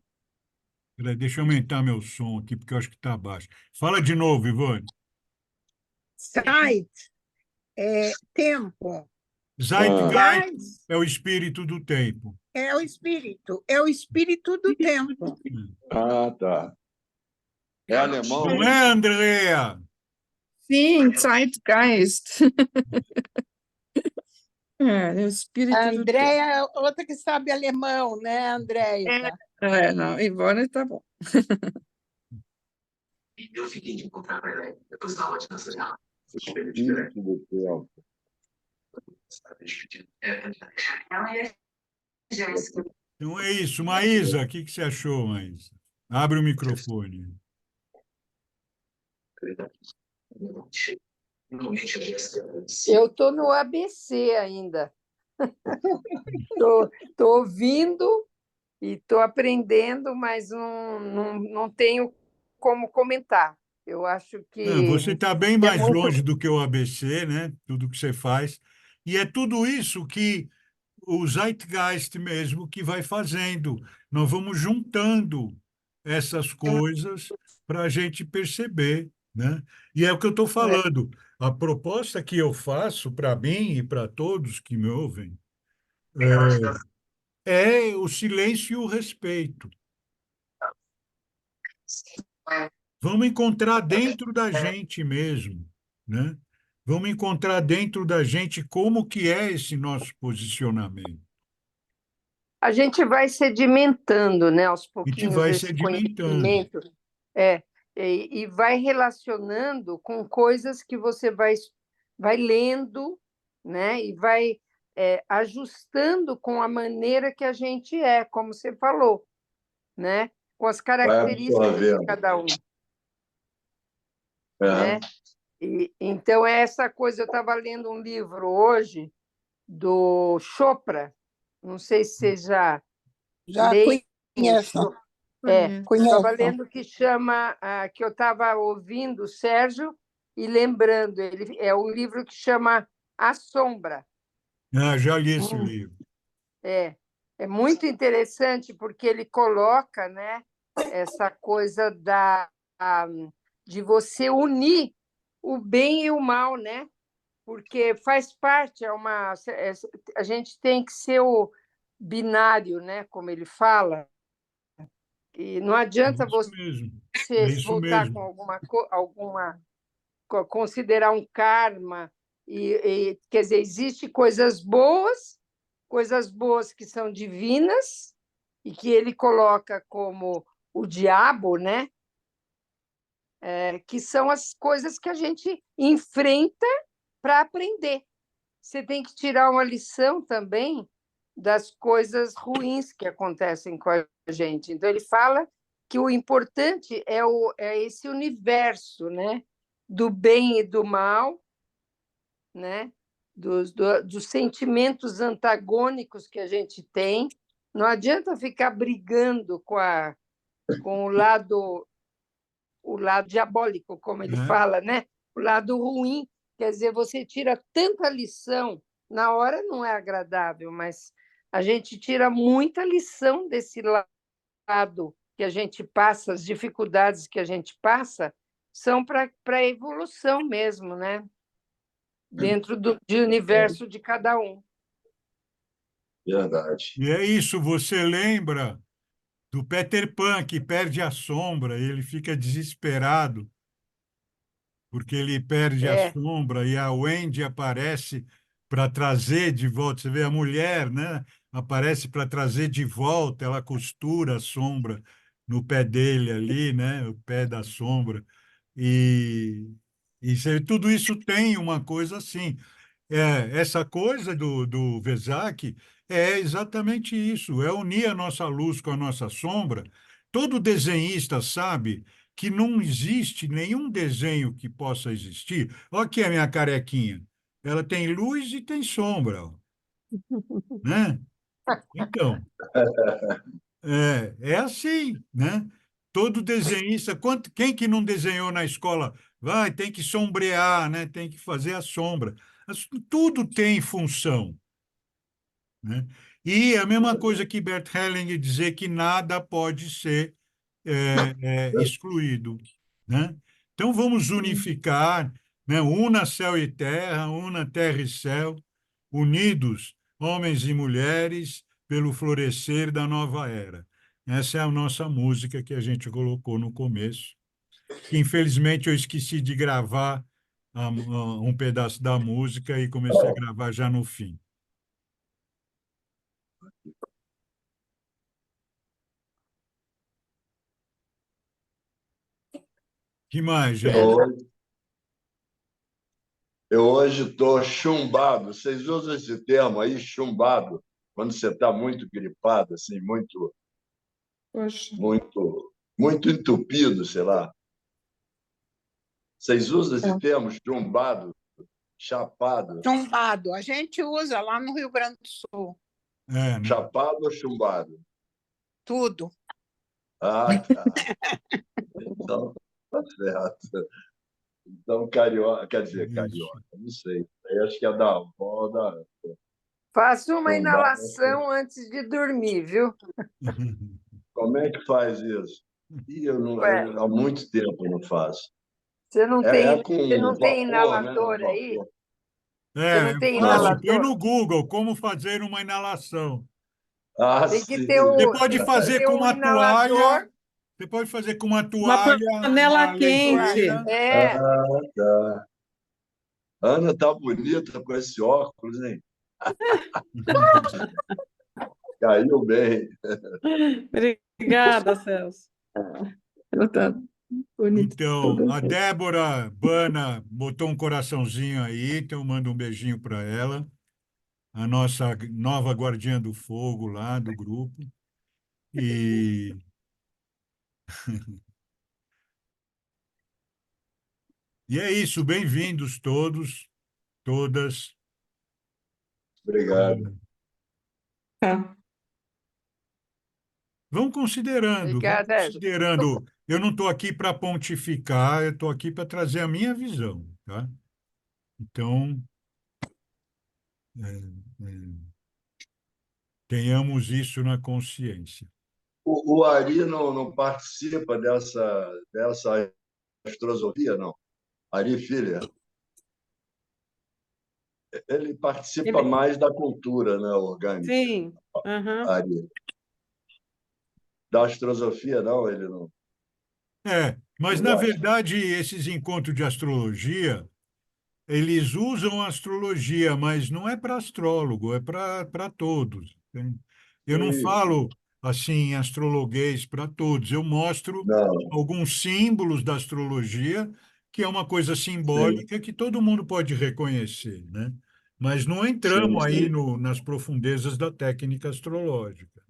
A: Peraí, deixa eu aumentar meu som aqui, porque eu acho que está baixo. Fala de novo, Ivone.
C: Zeit é tempo.
A: Zeitgeist é o espírito do tempo.
C: É o espírito do tempo.
B: tá. É alemão?
A: Não é, Andrea?
D: Sim, Zeitgeist. É o espírito
C: A
D: do tempo.
C: Andréia é outra que sabe alemão, né, Andréia?
D: Não, Ivone tá bom.
E: Eu fiquei de encontrar com ela depois da aula de dança.
B: Espírito do tempo.
A: Então é isso. Maísa, o que que você achou, Maísa? Abre o microfone.
C: Eu estou no ABC ainda. Estou ouvindo e estou aprendendo, mas não tenho como comentar. Eu acho
A: Não,
C: que
A: você está bem
C: é
A: mais
C: muito.
A: longe do que o ABC, né? Tudo que você faz. E é tudo isso que o Zeitgeist mesmo que vai fazendo. Nós vamos juntando essas coisas para a gente perceber, né? E é o que eu estou falando. A proposta que eu faço para mim e para todos que me ouvem é o silêncio e o respeito. Vamos encontrar dentro da gente mesmo, né? Vamos encontrar dentro da gente como que é esse nosso posicionamento.
C: A gente vai sedimentando, né, aos
A: A gente
C: pouquinhos
A: vai
C: esse
A: sedimentando.
C: conhecimento, é, e vai relacionando com coisas que você vai lendo, né, e vai ajustando com a maneira que a gente é, como você falou, né, com as
B: Vai
C: características de
B: absorvendo.
C: cada um,
B: É.
C: né? E, então, é essa coisa. Eu estava lendo um livro hoje do Chopra, não sei se você já
E: Já
C: leu.
E: conheço,
C: Estava
E: conheço.
C: lendo que chama, que eu estava ouvindo o Sérgio e lembrando, ele é um livro que chama A Sombra.
A: Ah, já li esse
C: Hum.
A: livro.
C: É muito interessante porque ele coloca, né, essa coisa de você unir o bem e o mal, né? Porque faz parte, a gente tem que ser o binário, né, como ele fala, e não
A: É
C: adianta
A: isso
C: você
A: mesmo. É
C: se
A: isso
C: voltar
A: mesmo.
C: com considerar um karma quer dizer, existe coisas boas que são divinas e que ele coloca como o diabo, né? Que são as coisas que a gente enfrenta para aprender. Você tem que tirar uma lição também das coisas ruins que acontecem com a gente. Então, ele fala que o importante é esse universo, né? Do bem e do mal, né? Dos sentimentos antagônicos que a gente tem. Não adianta ficar brigando com o lado diabólico, como ele
A: Né?
C: fala, né? O lado ruim. Quer dizer, você tira tanta lição, na hora não é agradável, mas a gente tira muita lição desse lado que a gente passa, as dificuldades que a gente passa, são para a evolução mesmo, né? Dentro do universo de cada um.
B: Verdade.
A: E é isso, você lembra do Peter Pan que perde a sombra, e ele fica desesperado porque ele perde a
C: É,
A: sombra e a Wendy aparece para trazer de volta. Você vê a mulher, né? Aparece para trazer de volta, ela costura a sombra no pé dele ali, né? O pé da sombra. E, tudo isso tem uma coisa assim. Essa coisa do Vesak é exatamente isso, é unir a nossa luz com a nossa sombra. Todo desenhista sabe que não existe nenhum desenho que possa existir. Olha aqui a minha carequinha. Ela tem luz e tem sombra, ó, né? Então, é assim, né? Todo desenhista, quem que não desenhou na escola? Vai, tem que sombrear, né? Tem que fazer a sombra. Tudo tem função, né? E a mesma coisa que Bert Hellinger dizer que nada pode ser excluído, né? Então vamos unificar, né? Una céu e terra, una terra e céu, unidos, homens e mulheres, pelo florescer da nova era. Essa é a nossa música que a gente colocou no começo. Infelizmente eu esqueci de gravar um pedaço da música e comecei a gravar já no fim. Que mais, gente?
B: Show. Eu hoje estou chumbado. Vocês usam esse termo aí, chumbado, quando você está muito gripado, assim,
D: Poxa.
B: muito entupido, sei lá. Vocês usam esse
D: É.
B: termo, chumbado, chapado?
E: Chumbado. A gente usa lá no Rio Grande do Sul.
A: É, né?
B: Chapado ou chumbado?
E: Tudo.
B: Ah, tá. Então, tá certo. Então, carioca, quer dizer,
A: Isso.
B: carioca, não sei. Aí acho que é da avó, da
C: Faça uma
B: chumbada.
C: inalação antes de dormir, viu?
B: Como é que faz isso?
C: Ué,
B: Há muito tempo eu não faço.
C: você não
B: É
C: tem,
B: com
C: você não tem
B: vapor, né?
C: inalador aí?
B: Vapor.
C: Você
A: É
C: não tem
A: fácil, põe
C: inalador?
A: no Google como fazer uma inalação.
B: Ah,
C: Tem que
B: sim.
C: ter
A: Você
C: o,
A: pode
C: tem que
A: fazer
C: ter
A: com
C: um
A: uma toalha,
C: inalador.
A: você pode fazer com uma
D: Uma
A: toalha,
D: panela
A: uma
D: quente.
A: leiteira.
C: É,
B: Tá. Ana tá bonita com esse óculos, hein? Caiu bem.
D: Obrigada, Celso. Ela tá bonita
A: Então,
D: toda.
A: a Débora Bana botou um coraçãozinho aí, então eu mando um beijinho para ela, a nossa nova guardiã do fogo lá do grupo. E, e é isso, bem-vindos todos, todas.
B: Obrigado.
D: Tá.
A: Vão
C: obrigada, Érico.
A: considerando. Eu não estou aqui para pontificar, eu estou aqui para trazer a minha visão, tá? Então, tenhamos isso na consciência.
B: O Ari não participa dessa astrosofia, não? Ari Filler. Ele participa
D: Ele-
B: mais da cultura, né, orgânica,
D: Sim. Aham.
B: Ari. Da astrosofia, não, ele não,
A: Mas
B: não
A: na
B: gosta.
A: verdade, esses encontros de astrologia, eles usam a astrologia, mas não é para astrólogo, é para todos, entende? Eu não
B: Sim, sim.
A: falo assim astrologuês para todos, eu mostro
B: Não,
A: alguns símbolos da astrologia, que é uma coisa
B: sim,
A: simbólica que todo mundo pode reconhecer, né? Mas não
B: sim,
A: entramos aí
B: sim.
A: nas profundezas da técnica astrológica.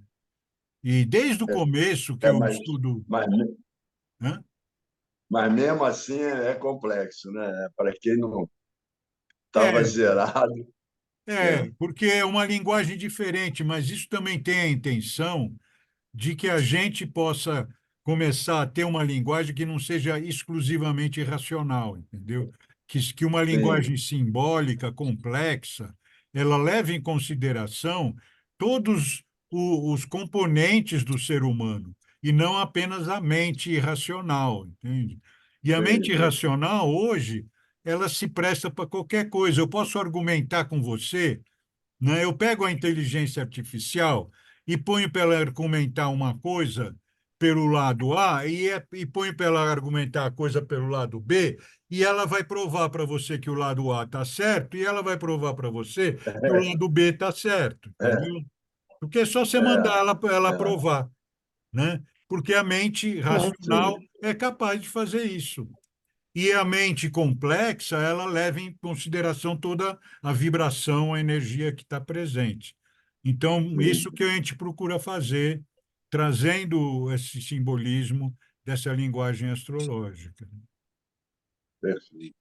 A: E desde o começo que
B: É,
A: eu estudo,
B: mas,
A: né?
B: mas mesmo assim é complexo, né? Para quem não estava
A: É,
B: zerado, né?
A: porque é uma linguagem diferente, mas isso também tem a intenção de que a gente possa começar a ter uma linguagem que não seja exclusivamente racional, entendeu? Que uma
B: Sim,
A: linguagem simbólica, complexa, ela leve em consideração todos os componentes do ser humano, e não apenas a mente irracional, entende? E a mente
B: sim, sim.
A: irracional, hoje, ela se presta para qualquer coisa. Eu posso argumentar com você, né? Eu pego a inteligência artificial e ponho para ela argumentar uma coisa pelo lado A e ponho para ela argumentar a coisa pelo lado B, e ela vai provar para você que o lado A está certo e ela vai provar para você que o lado B está certo,
B: É,
A: entendeu? Porque é só você mandar
B: é,
A: ela
B: é,
A: provar, né? Porque a mente
B: sim,
A: racional é capaz de fazer isso. E a mente complexa, ela leva em consideração toda a vibração, a energia que está presente. Então,
B: sim,
A: isso que a gente procura fazer, trazendo esse simbolismo dessa linguagem astrológica.
B: perfeito.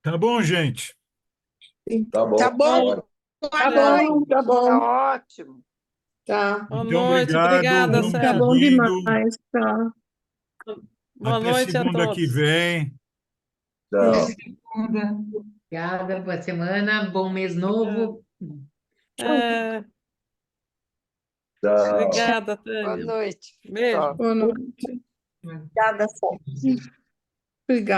A: Tá bom, gente?
B: Tá
E: Tá
B: bom.
E: bom?
B: Ótimo.
D: Tá
E: Boa noite.
D: bom, tá
C: Tá
D: bom.
C: ótimo.
D: Tá.
A: Então,
D: Boa noite,
A: obrigado,
D: obrigada,
A: vamos
D: Celso.
B: Tá
D: Tá bom
A: seguindo.
D: demais. Tá. Boa
A: Até
D: noite a
A: segunda que
D: todos.
A: vem.
B: Tchau.
F: Obrigada, boa semana, bom mês novo.
D: É,
B: Tchau.
D: obrigada,
C: Boa
D: Tânia.
C: noite.
D: Beijo.
C: Tchau.
D: Boa noite.
F: Né?
D: Obrigada, Celso. Obrigada.